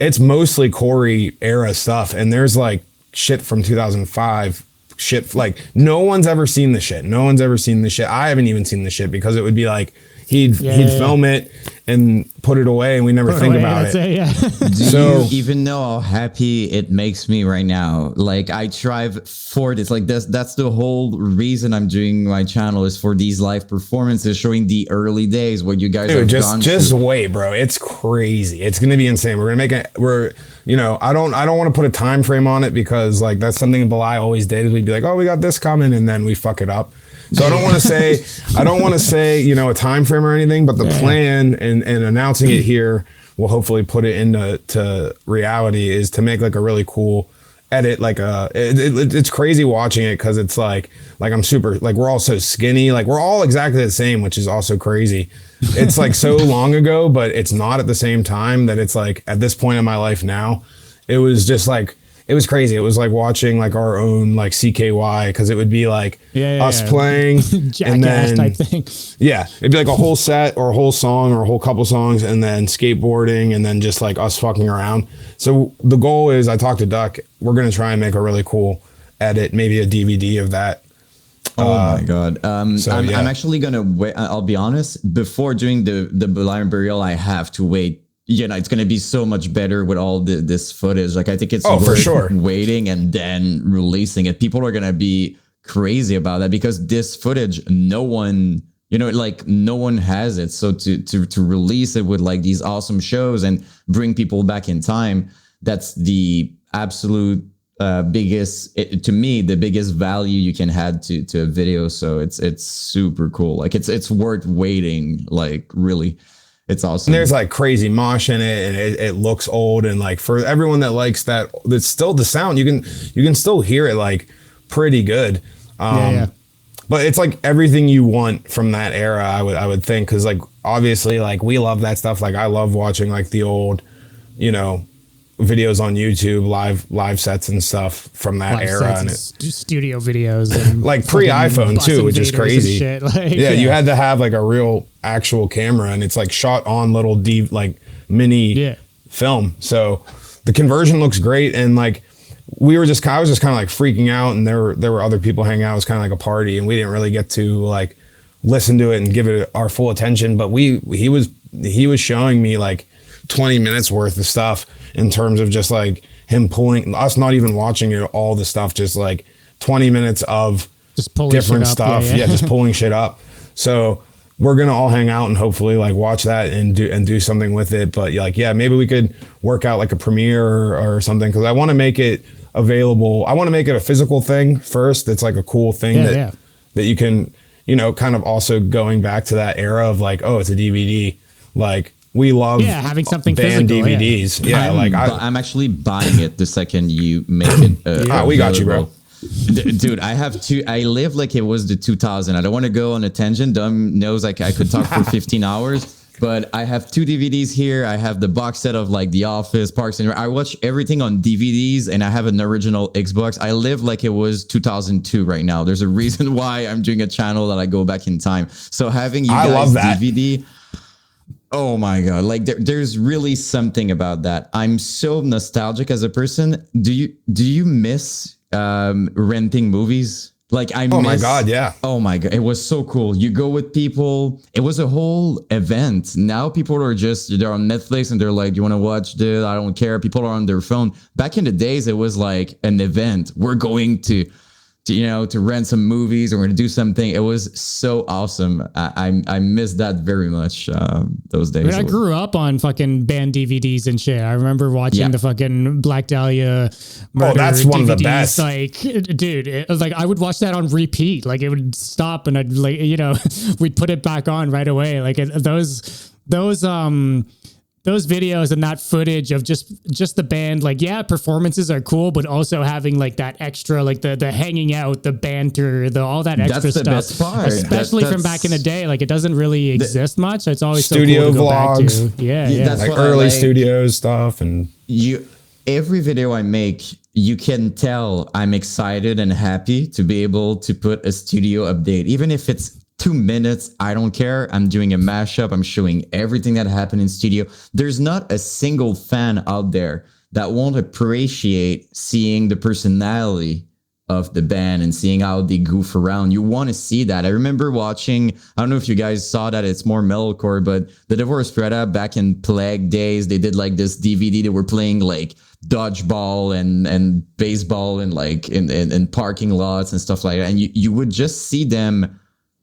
it's mostly Corey era stuff, and there's like shit from 2005, shit like no one's ever seen the shit. I haven't even seen the shit, because it would be like he'd film it and put it away, and we never think about it. Do you even know how happy it makes me right now? Like, I strive for this. Like, that's the whole reason I'm doing my channel, is for these live performances, showing the early days what you guys have gone through. Just wait, bro. It's crazy. It's gonna be insane. We're gonna make it. You know, I don't want to put a time frame on it, because like that's something Belie always did. We'd be like, oh, we got this coming, and then we fuck it up. So I don't want to say, you know, a time frame or anything, but the plan and announcing it here will hopefully put it into reality, is to make like a really cool edit. Like it's crazy watching it, because it's like I'm super, like we're all so skinny, like we're all exactly the same, which is also crazy. It's like so long ago, but it's not at the same time, that it's like at this point in my life now, it was just like, it was crazy. It was like watching like our own like CKY, because it would be like us playing and then type thing. Yeah, it'd be like a whole set or a whole song or a whole couple songs, and then skateboarding, and then just like us fucking around. So the goal is, I talked to Duck, we're gonna try and make a really cool edit, maybe a DVD of that. Oh my God. I'm actually gonna wait. I'll be honest, before doing the Belie Burial, I have to wait. You know, it's going to be so much better with all this footage. Like, I think it's for sure waiting and then releasing it. People are going to be crazy about that, because this footage, no one, you know, like no one has it. So to release it with like these awesome shows and bring people back in time, that's the absolute biggest, to me, the biggest value you can add to a video. So it's super cool. Like it's worth waiting, like really. It's awesome. And there's like crazy mosh in it, and it looks old, and like for everyone that likes that, that's still the sound, you can still hear it like pretty good. But it's like everything you want from that era, I would think, because like obviously like we love that stuff. Like I love watching like the old, you know, videos on YouTube, live sets and stuff from that Live era, sets and and studio videos, and like pre-iPhone too, which is crazy. Shit. Like, yeah, you had to have like a real actual camera, and it's like shot on little like mini film. So the conversion looks great, and like I was just kind of like freaking out, and there were other people hanging out. It was kind of like a party, and we didn't really get to like listen to it and give it our full attention. But he was showing me like 20 minutes worth of stuff in terms of just like him pulling us, not even watching it, all the stuff, just like 20 minutes of just pulling different shit up. stuff. Yeah, just pulling shit up. So we're gonna all hang out and hopefully like watch that and do something with it. But like, yeah, maybe we could work out like a premiere or something, because I want to make it available. I want to make it a physical thing first. It's like a cool thing that you can, kind of also going back to that era of like, oh, it's a DVD. Like we love having something band physical, DVDs. Yeah, I'm actually buying it the second you make it. We got you, bro. Dude, I live like it was the 2000. I don't want to go on a tangent. Dumb knows like I could talk for 15 hours. But I have 2 DVDs here. I have the box set of like The Office, Parks and Rec. I watch everything on DVDs, and I have an original Xbox. I live like it was 2002 right now. There's a reason why I'm doing a channel that I go back in time. So having you guys DVD, oh my God, like there's really something about that. I'm so nostalgic as a person. Do you miss renting movies? Like my God, yeah. Oh my God, it was so cool. You go with people. It was a whole event. Now people are they're on Netflix and they're like, "You want to watch this? I don't care." People are on their phone. Back in the days, it was like an event. We're going to rent some movies, or we're going to do something. It was so awesome. I miss that very much. Those days. I grew up on fucking band DVDs and shit. I remember watching the fucking Black Dahlia murder that's one DVDs. Of the best. Like, dude, it was like I would watch that on repeat. Like it would stop, and I'd like we'd put it back on right away. Like those videos and that footage of just the band, like, performances are cool, but also having like that extra, like the hanging out, the banter, all that extra That's the stuff, best part. especially from back in the day. Like it doesn't really exist much. It's always studio so cool to vlogs. Go back to. Yeah. That's like what early studios stuff. And every video I make, you can tell I'm excited and happy to be able to put a studio update, even if it's 2 minutes, I don't care. I'm doing a mashup. I'm showing everything that happened in studio. There's not a single fan out there that won't appreciate seeing the personality of the band and seeing how they goof around. You want to see that. I remember watching, I don't know if you guys saw that, it's more metalcore, but the Divorce Strata back in Plague days, they did like this DVD. They were playing like dodgeball and baseball and like in parking lots and stuff like that. And you would just see them,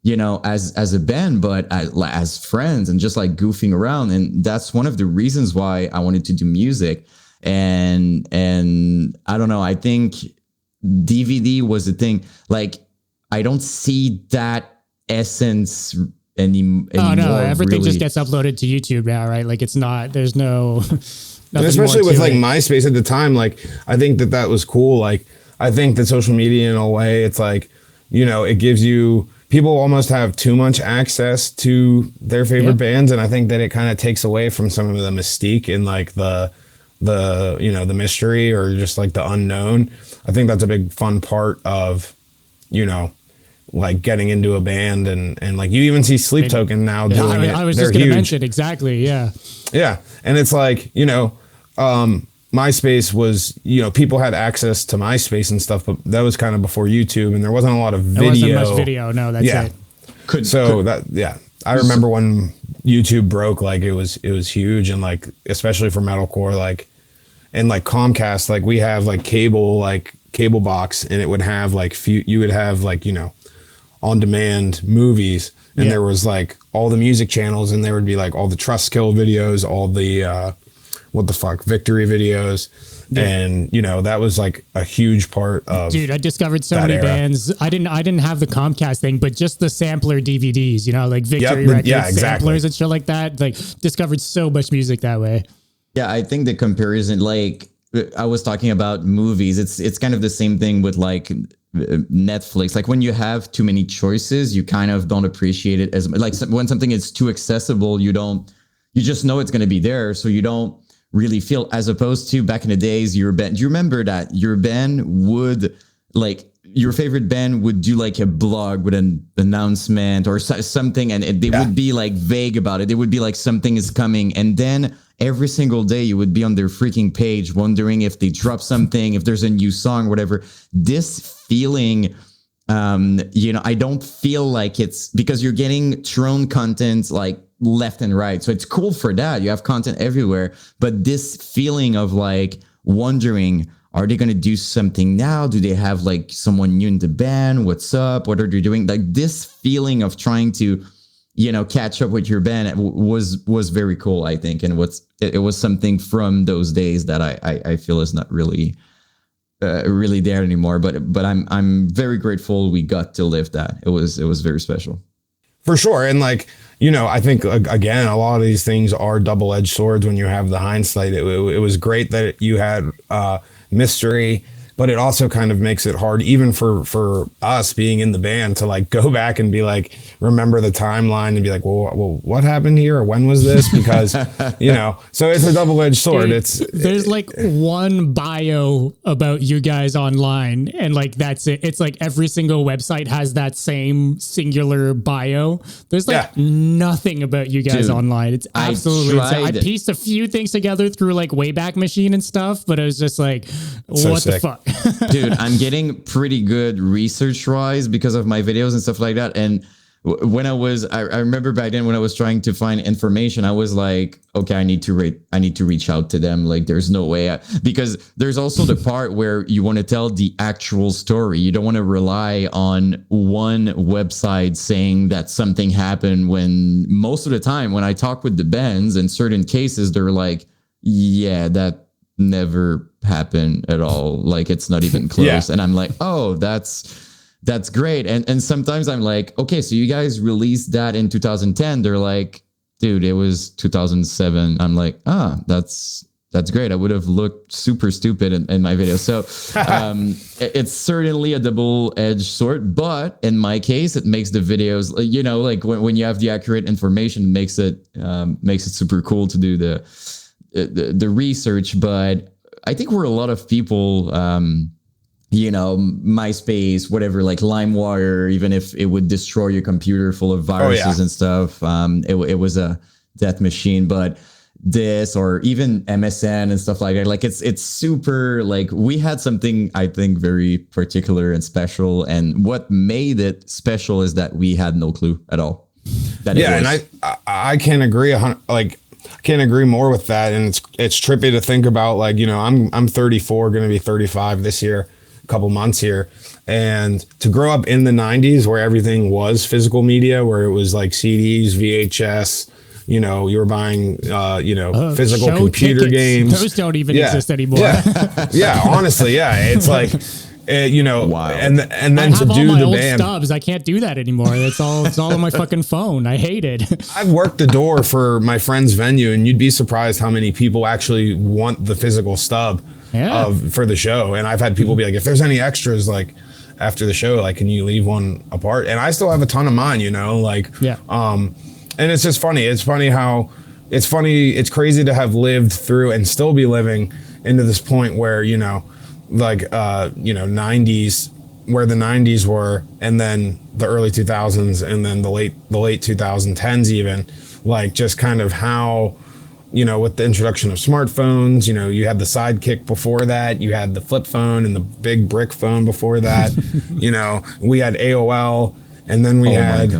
as a band, but as friends and just like goofing around. And that's one of the reasons why I wanted to do music. And I don't know, I think DVD was a thing. Like, I don't see that essence anymore. Oh no, everything really. Just gets uploaded to YouTube now, right? Like it's not, there's no, and especially with like MySpace at the time, like I think that was cool. Like I think that social media in a way, it's like, it gives you, people almost have too much access to their favorite bands, and I think that it kind of takes away from some of the mystique and like the mystery or just like the unknown. I think that's a big fun part of like getting into a band, and like you even see Sleep Token now doing it. I was They're just going to huge. mention exactly, yeah, and it's like MySpace was, people had access to MySpace and stuff, but that was kind of before YouTube, and there wasn't a lot of video. There wasn't much video. No, that's it. I remember when YouTube broke, like it was huge, and like especially for metalcore, like, and like Comcast, like we have like cable box, and it would have like you would have like on demand movies, and there was like all the music channels, and there would be like all the Trustkill videos, all the Victory videos. And that was like a huge part of. Dude, I discovered so many bands. I didn't have the Comcast thing, but just the sampler DVDs, like Victory Records, samplers and shit like that. Like discovered so much music that way. Yeah, I think the comparison, like I was talking about movies, it's kind of the same thing with like Netflix. Like when you have too many choices, you kind of don't appreciate it as much. Like when something is too accessible, you just know it's going to be there, so you don't really feel, as opposed to back in the days, your band. Do you remember that your band would like your favorite band would do like a blog with an announcement or something, and they would be like vague about it. It would be like something is coming, and then every single day you would be on their freaking page wondering if they drop something, if there's a new song, whatever. This feeling, I don't feel like it's because you're getting thrown content like left and right. So it's cool for that. You have content everywhere. But this feeling of like wondering, are they going to do something now? Do they have like someone new in the band? What's up? What are they doing? Like this feeling of trying to, catch up with your band was very cool, I think. And it was something from those days that I feel is not really there anymore. But I'm very grateful we got to live that. It was very special. For sure. And like, I think again, a lot of these things are double-edged swords when you have the hindsight. It was great that you had mystery, but it also kind of makes it hard even for us being in the band to like go back and be like, remember the timeline and be like, well what happened here, or when was this? Because so it's a double-edged sword. Dude, there's like one bio about you guys online, and like that's it. It's like every single website has that same singular bio. There's like nothing about you guys online. It's absolutely insane. I pieced a few things together through like Wayback Machine and stuff, but it was just like, what the fuck? Dude, I'm getting pretty good research-wise because of my videos and stuff like that. And when I remember back then when I was trying to find information, I was like, okay, I need to reach out to them. Like, there's no way because there's also the part where you want to tell the actual story. You don't want to rely on one website saying that something happened, when most of the time when I talk with the bands in certain cases, they're like, yeah, that never happened at all. Like, it's not even close. And I'm like, oh, that's great. And sometimes I'm like, okay, so you guys released that in 2010. They're like, dude, it was 2007. I'm like, that's great. I would have looked super stupid in my video. So it's certainly a double-edged sword, but in my case, it makes the videos, like when you have the accurate information, makes it super cool to do the research. But I think where a lot of people, MySpace, whatever, like LimeWire, even if it would destroy your computer full of viruses and stuff, it was a death machine. But this, or even MSN and stuff like that, like it's super, like we had something I think very particular and special. And what made it special is that we had no clue at all. And I can't agree. Can't agree more with that. And it's trippy to think about, like, I'm 34, going to be 35 this year, a couple months here. And to grow up in the 90s where everything was physical media, where it was like CDs, VHS, you were buying, physical computer tickets. Games. Those don't even exist anymore. Yeah, honestly, it's like, wow. And then I to have do all my the old band, stubs. I can't do that anymore. It's all on my fucking phone. I hate it. I've worked the door for my friend's venue, and you'd be surprised how many people actually want the physical stub for the show. And I've had people be like, if there's any extras, like after the show, like, can you leave one apart? And I still have a ton of mine, and it's just funny. It's crazy to have lived through and still be living into this point where, 90s, where the 90s were, and then the early 2000s, and then the late 2010s, even, like, just kind of how, with the introduction of smartphones, you had the Sidekick before that, you had the flip phone and the big brick phone before that, we had AOL, and then we had,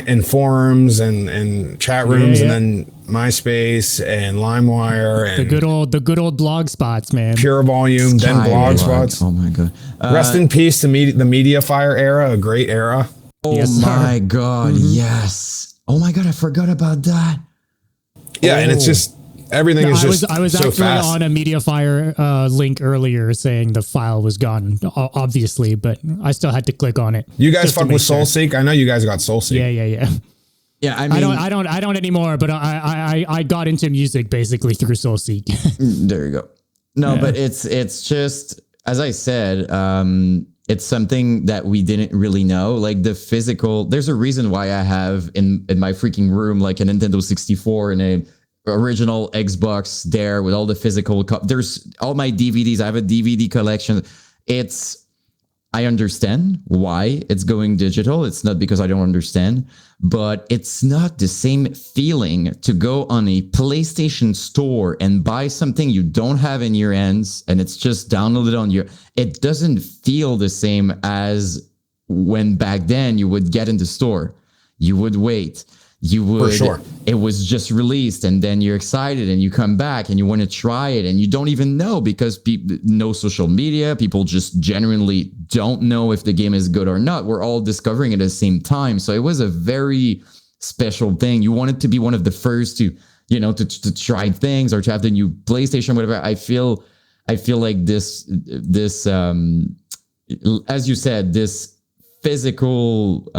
in forums and chat rooms, and then MySpace and LimeWire and the good old blog spots, man. Pure Volume, then blog spots. Oh my god! Rest in peace to the MediaFire era, a great era. Oh my god! Yes. Oh my god! I forgot about that. Yeah, and it's just everything is just I was so actually fast. on a MediaFire link earlier saying the file was gone, obviously, but I still had to click on it. You guys fuck with SoulSeek? I know you guys got SoulSeek. Yeah. Yeah, I mean, I don't anymore, but I got into music basically through SoulSeek. There you go. No, but it's just, as I said, it's something that we didn't really know. Like the physical, there's a reason why I have in my freaking room like a Nintendo 64 and original Xbox there with all the physical. There's all my DVDs. I have a DVD collection. I understand why it's going digital. It's not because I don't understand, but it's not the same feeling to go on a PlayStation store and buy something you don't have in your hands and it's just downloaded on your. It doesn't feel the same as when back then you would get in the store, you would wait. You would, for sure. It was just released and then you're excited and you come back and you want to try it and you don't even know because no social media, people just genuinely don't know if the game is good or not. We're all discovering it at the same time. So it was a very special thing. You wanted to be one of the first to, to try things or to have the new PlayStation, whatever. I feel like this, as you said, this physical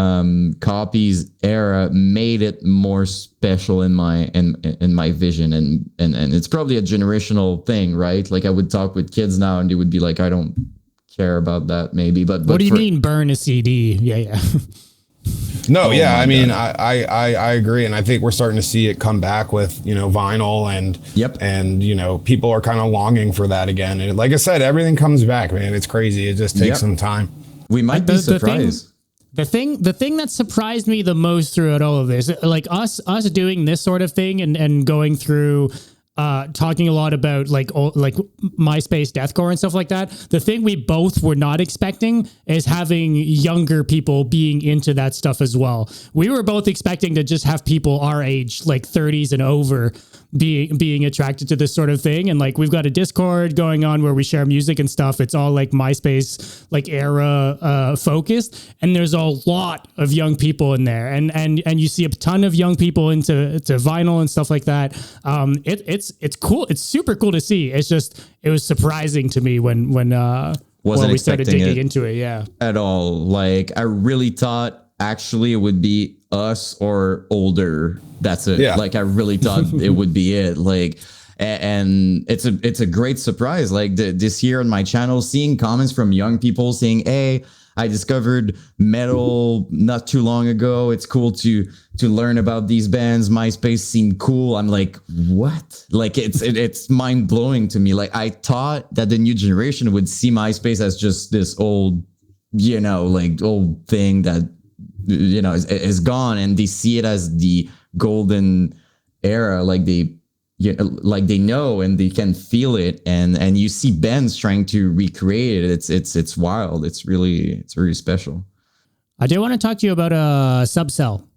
copies era made it more special in my vision, and it's probably a generational thing, right? Like I would talk with kids now and they would be like, I don't care about that maybe, but what do you mean burn a CD? Yeah. No, Oh yeah, I mean, God. I agree, and I think we're starting to see it come back with vinyl and Yep. and people are kind of longing for that again. And like I said, everything comes back, man. It's crazy. It just takes Yep. some time. We might be surprised. The thing that surprised me the most throughout all of this, like us doing this sort of thing and going through talking a lot about like MySpace deathcore and stuff like that. The thing we both were not expecting is having younger people being into that stuff as well. We were both expecting to just have people our age, like 30s and over, being attracted to this sort of thing. And like, we've got a Discord going on where we share music and stuff. It's all like MySpace, like era focused. And there's a lot of young people in there. And you see a ton of young people into vinyl and stuff like that. It's cool. It's super cool to see. It's just, it was surprising to me when we started digging into it. Yeah. At all. Like I really thought actually it would be us or older. That's it. Yeah. Like I really thought it would be it. Like, and it's a great surprise. Like this year on my channel, seeing comments from young people saying, "Hey, I discovered metal not too long ago. It's cool to learn about these bands. MySpace seemed cool." I'm like, what? Like it's mind blowing to me. Like I thought that the new generation would see MySpace as just this old, like old thing that is gone, and they see it as the golden era. Like they know and they can feel it, and you see bands trying to recreate it. It's wild. It's really special. I do want to talk to you about Subcell.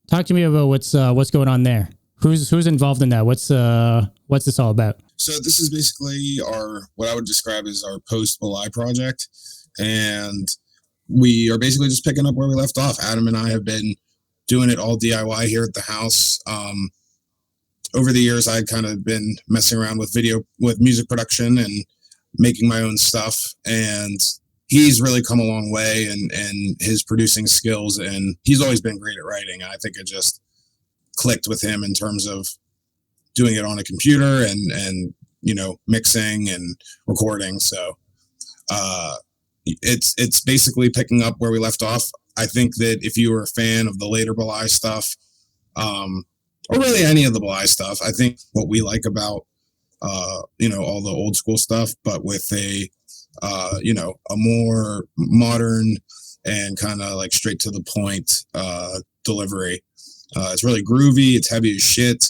Talk to me about what's going on there. Who's involved in that? What's this all about? So this is basically what I would describe as our post Belie project, and we are basically just picking up where we left off. Adam and I have been doing it all DIY here at the house. Over the years, I'd kind of been messing around with music production and making my own stuff. And he's really come a long way and his producing skills. And he's always been great at writing. And I think it just clicked with him in terms of doing it on a computer and mixing and recording. So it's basically picking up where we left off. I think that if you were a fan of the later Belie stuff, or really any of the Belie stuff, I think what we like about, all the old school stuff, but with a more modern and kind of like straight to the point delivery. It's really groovy. It's heavy as shit.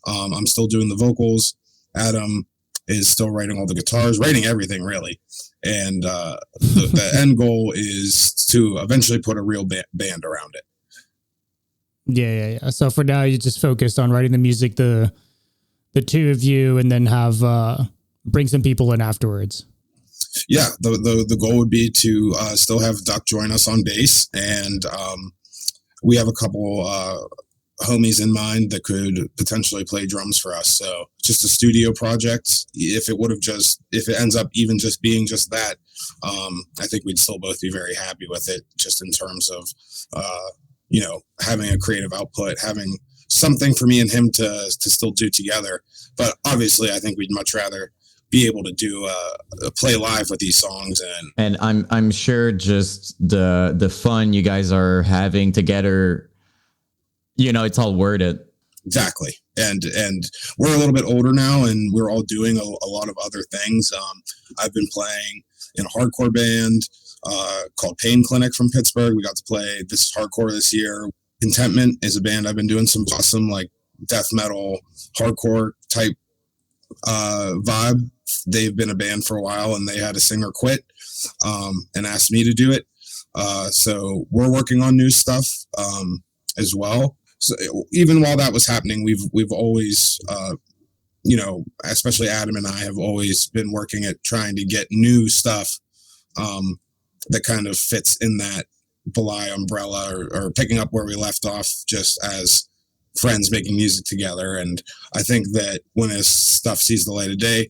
I'm still doing the vocals. Adam is still writing all the guitars, writing everything really. And the end goal is to eventually put a real band around it. Yeah. So for now, you just focused on writing the music, the two of you, and then have bring some people in afterwards. Yeah, the goal would be to still have Duck join us on bass, and we have a couple homies in mind that could potentially play drums for us. So just a studio project. If it ends up even just being just that, I think we'd still both be very happy with it, just in terms of having a creative output, having something for me and him to still do together. But obviously I think we'd much rather be able to do play live with these songs, and I'm sure just the fun you guys are having together, it's all worth it. Exactly. And we're a little bit older now, and we're all doing a lot of other things. I've been playing in a hardcore band called Pain Clinic from Pittsburgh. We got to play This Is Hardcore this year. Contentment is a band I've been doing some awesome like death metal, hardcore type vibe. They've been a band for a while, and they had a singer quit and asked me to do it. So we're working on new stuff as well. So even while that was happening, we've always, especially Adam and I have always been working at trying to get new stuff that kind of fits in that Belie umbrella, or picking up where we left off, just as friends making music together. And I think that when this stuff sees the light of day,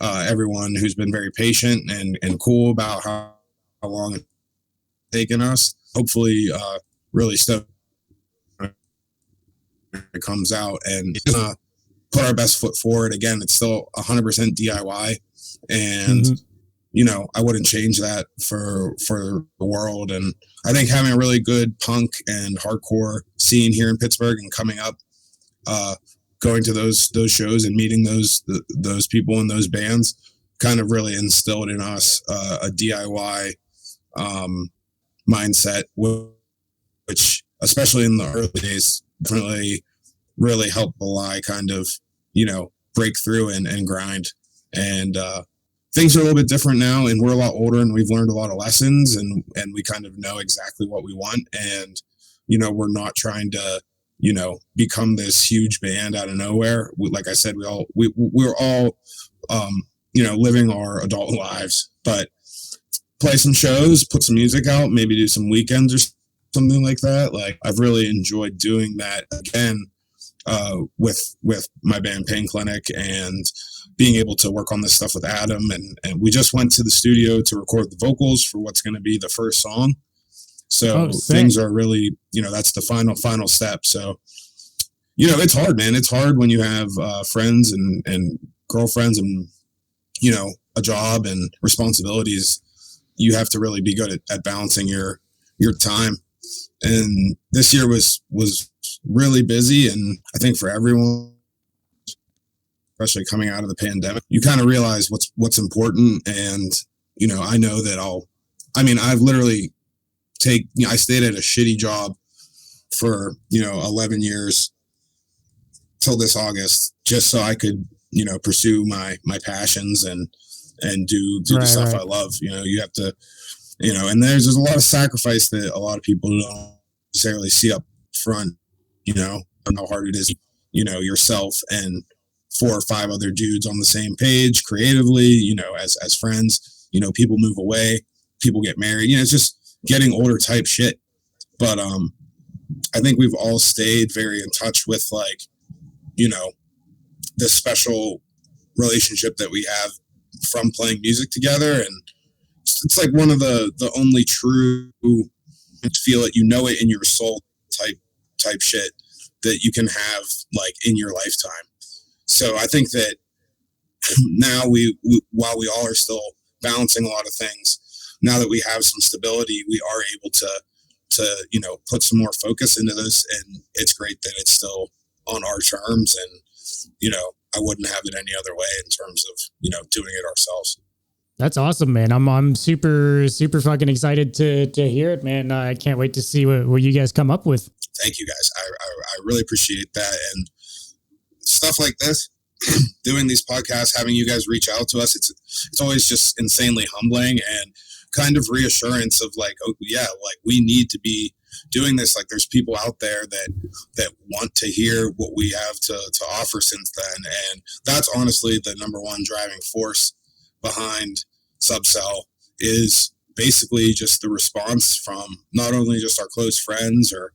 everyone who's been very patient and cool about how long it's taken us, hopefully really stoked it comes out, and gonna put our best foot forward. Again, it's still 100% DIY, and I wouldn't change that for the world. And I think having a really good punk and hardcore scene here in Pittsburgh and coming up, going to those shows and meeting those people in those bands kind of really instilled in us a DIY mindset, which especially in the early days definitely really helped Belie kind of break through and grind. And things are a little bit different now, and we're a lot older, and we've learned a lot of lessons, and we kind of know exactly what we want. And we're not trying to become this huge band out of nowhere. Like I said, we're all living our adult lives, but play some shows, put some music out, maybe do some weekends or something like that. Like, I've really enjoyed doing that again with my band Pain Clinic, and being able to work on this stuff with Adam. And we just went to the studio to record the vocals for what's going to be the first song. So things are really, that's the final step. So, it's hard, man. It's hard when you have friends and girlfriends and, a job and responsibilities. You have to really be good at balancing your time. And this year was really busy. And I think for everyone, especially coming out of the pandemic, you kind of realize what's important. And, I know that I've literally I stayed at a shitty job for, 11 years till this August, just so I could, pursue my passions and do the stuff I love. You have to, and there's a lot of sacrifice that a lot of people don't necessarily see up front, and how hard it is, yourself and 4 or 5 other dudes on the same page creatively, as friends, people move away, people get married, it's just getting older type shit. But I think we've all stayed very in touch with, like, this special relationship that we have from playing music together. And it's like one of the only true feel it, it in your soul type shit that you can have, like, in your lifetime. So I think that now we while we all are still balancing a lot of things, now that we have some stability, we are able to put some more focus into this. And it's great that it's still on our terms, and I wouldn't have it any other way in terms of doing it ourselves. That's awesome, man. I'm super, super fucking excited to hear it, man. I can't wait to see what you guys come up with. Thank you, guys. I really appreciate that. And stuff like this, doing these podcasts, having you guys reach out to us, it's always just insanely humbling and kind of reassurance of, like, oh yeah, like, we need to be doing this. Like, there's people out there that want to hear what we have to offer since then. And that's honestly the number one driving force behind Subcell, is basically just the response from not only just our close friends or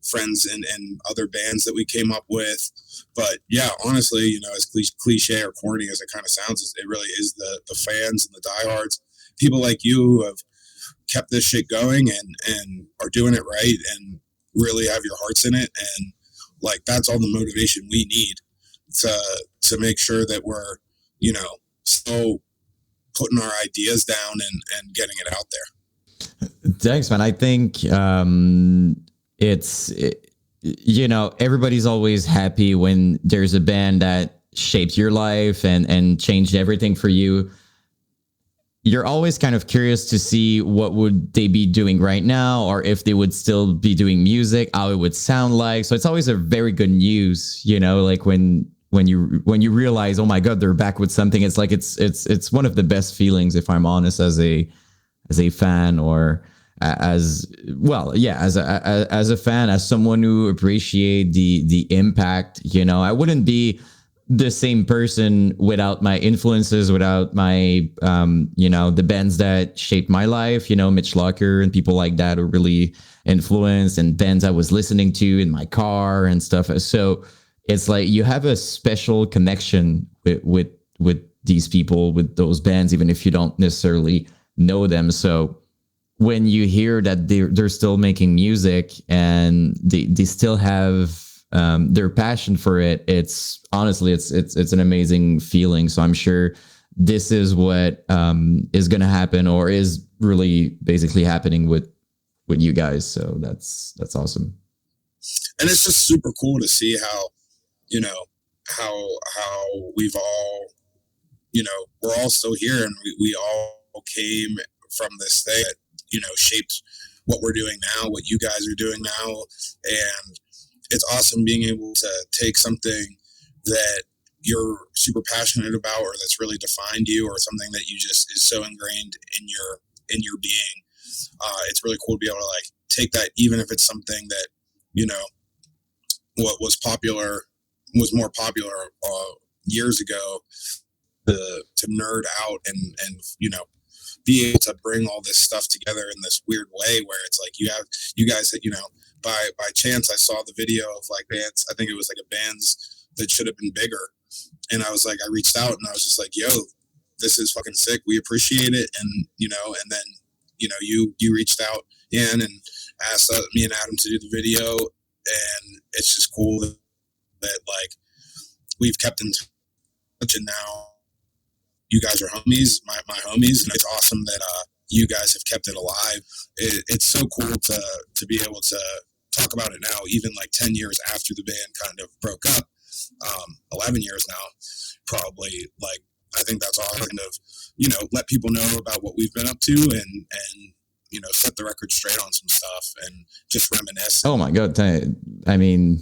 friends in other bands that we came up with, but yeah, honestly, as cliche or corny as it kind of sounds, it really is the fans and the diehards, people like you who have kept this shit going and are doing it right and really have your hearts in it. And, like, that's all the motivation we need to make sure that we're, still putting our ideas down and getting it out there. Thanks, man. I think you know, everybody's always happy when there's a band that shaped your life and changed everything for you. You're always kind of curious to see what would they be doing right now, or if they would still be doing music, how it would sound like. So it's always a very good news, you know, like when you realize, oh my God, they're back with something. It's like it's one of the best feelings, if I'm honest, as a fan, or as well, yeah, as a fan, as someone who appreciate the impact. You know, I wouldn't be the same person without my influences, without my you know, the bands that shaped my life, you know, Mitch Locker and people like that who really influenced, and bands I was listening to in my car and stuff. So it's like you have a special connection with these people, with those bands, even if you don't necessarily know them. So when you hear that they're still making music and they still have their passion for it, it's honestly, it's an amazing feeling. So I'm sure this is what is going to happen, or is really basically happening with you guys. So that's awesome. And it's just super cool to see how, you know, how we've all, you know, we're all still here, and we all came from this thing that, you know, shaped what we're doing now, what you guys are doing now. And it's awesome being able to take something that you're super passionate about, or that's really defined you, or something that you just is so ingrained in your being. It's really cool to be able to like take that, even if it's something that, you know, what was more popular years ago, to nerd out and you know, be able to bring all this stuff together in this weird way where it's like you guys that, you know, by chance I saw the video of like bands, I think it was like a bands that should have been bigger, and I was like, I reached out and I was just like, yo, this is fucking sick, we appreciate it. And you know, and then, you know, you reached out in and asked me and Adam to do the video, and it's just cool that like we've kept in touch, and now you guys are homies, my homies, and it's awesome that you guys have kept it alive. It's so cool to be able to talk about it now, even like 10 years after the band kind of broke up, 11 years now, probably. Like, I think that's all kind of, you know, let people know about what we've been up to, and you know, set the record straight on some stuff and just reminisce. Oh my God. I mean,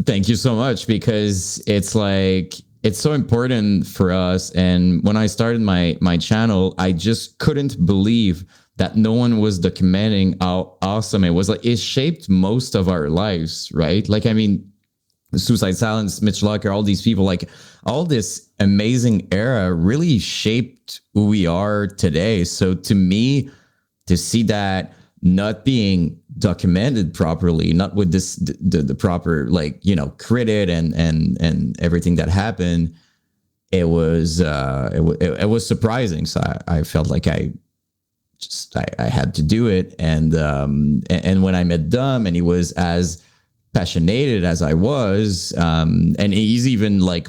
thank you so much, because it's like, it's so important for us. And when I started my channel, I just couldn't believe that no one was documenting how awesome it was. Like, it shaped most of our lives, right? Like, I mean, Suicide Silence, Mitch Locker, all these people, like all this amazing era really shaped who we are today. So to me, to see that not being documented properly, not with this the proper, like, you know, credit and everything that happened, it was surprising. So I felt like I had to do it. And when I met Dom, and he was as passionate as I was, and he's even like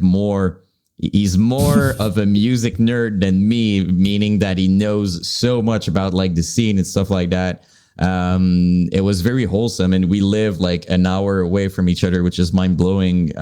he's more of a music nerd than me, meaning that he knows so much about like the scene and stuff like that. It was very wholesome, and we live like an hour away from each other, which is mind blowing.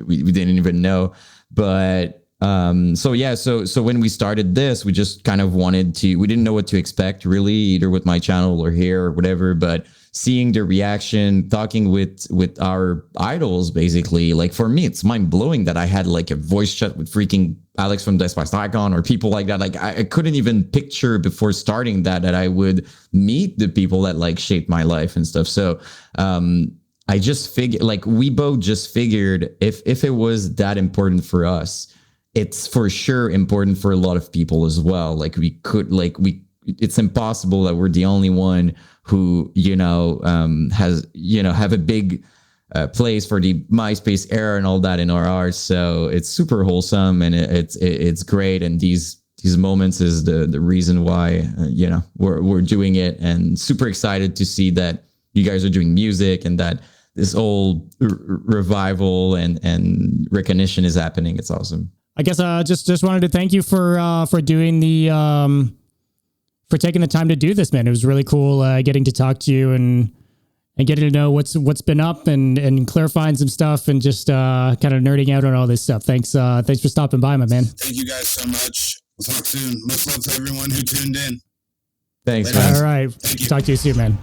We didn't even know, but so yeah, so when we started this, we just kind of we didn't know what to expect really, either with my channel or here or whatever, but seeing the reaction, talking with our idols, basically, like for me, it's mind blowing that I had like a voice chat with freaking Alex from Despiced Icon or people like that. Like I couldn't even picture before starting that I would meet the people that like shaped my life and stuff. So, I just figured, like, we both just figured if it was that important for us, it's for sure important for a lot of people as well. Like it's impossible that we're the only one who, you know, has, you know, have a big place for the MySpace era and all that in our art. So it's super wholesome, and it's great. And these moments is the reason why, you know, we're doing it, and super excited to see that you guys are doing music, and that this old revival and recognition is happening. It's awesome. I guess just wanted to thank you for doing the for taking the time to do this, man. It was really cool getting to talk to you and and getting to know what's been up and clarifying some stuff and just kind of nerding out on all this stuff. Thanks for stopping by, my man. Thank you guys so much. We'll talk soon. Much love to everyone who tuned in. Thanks, Later. man. All right. Thank you. Talk to you soon, man.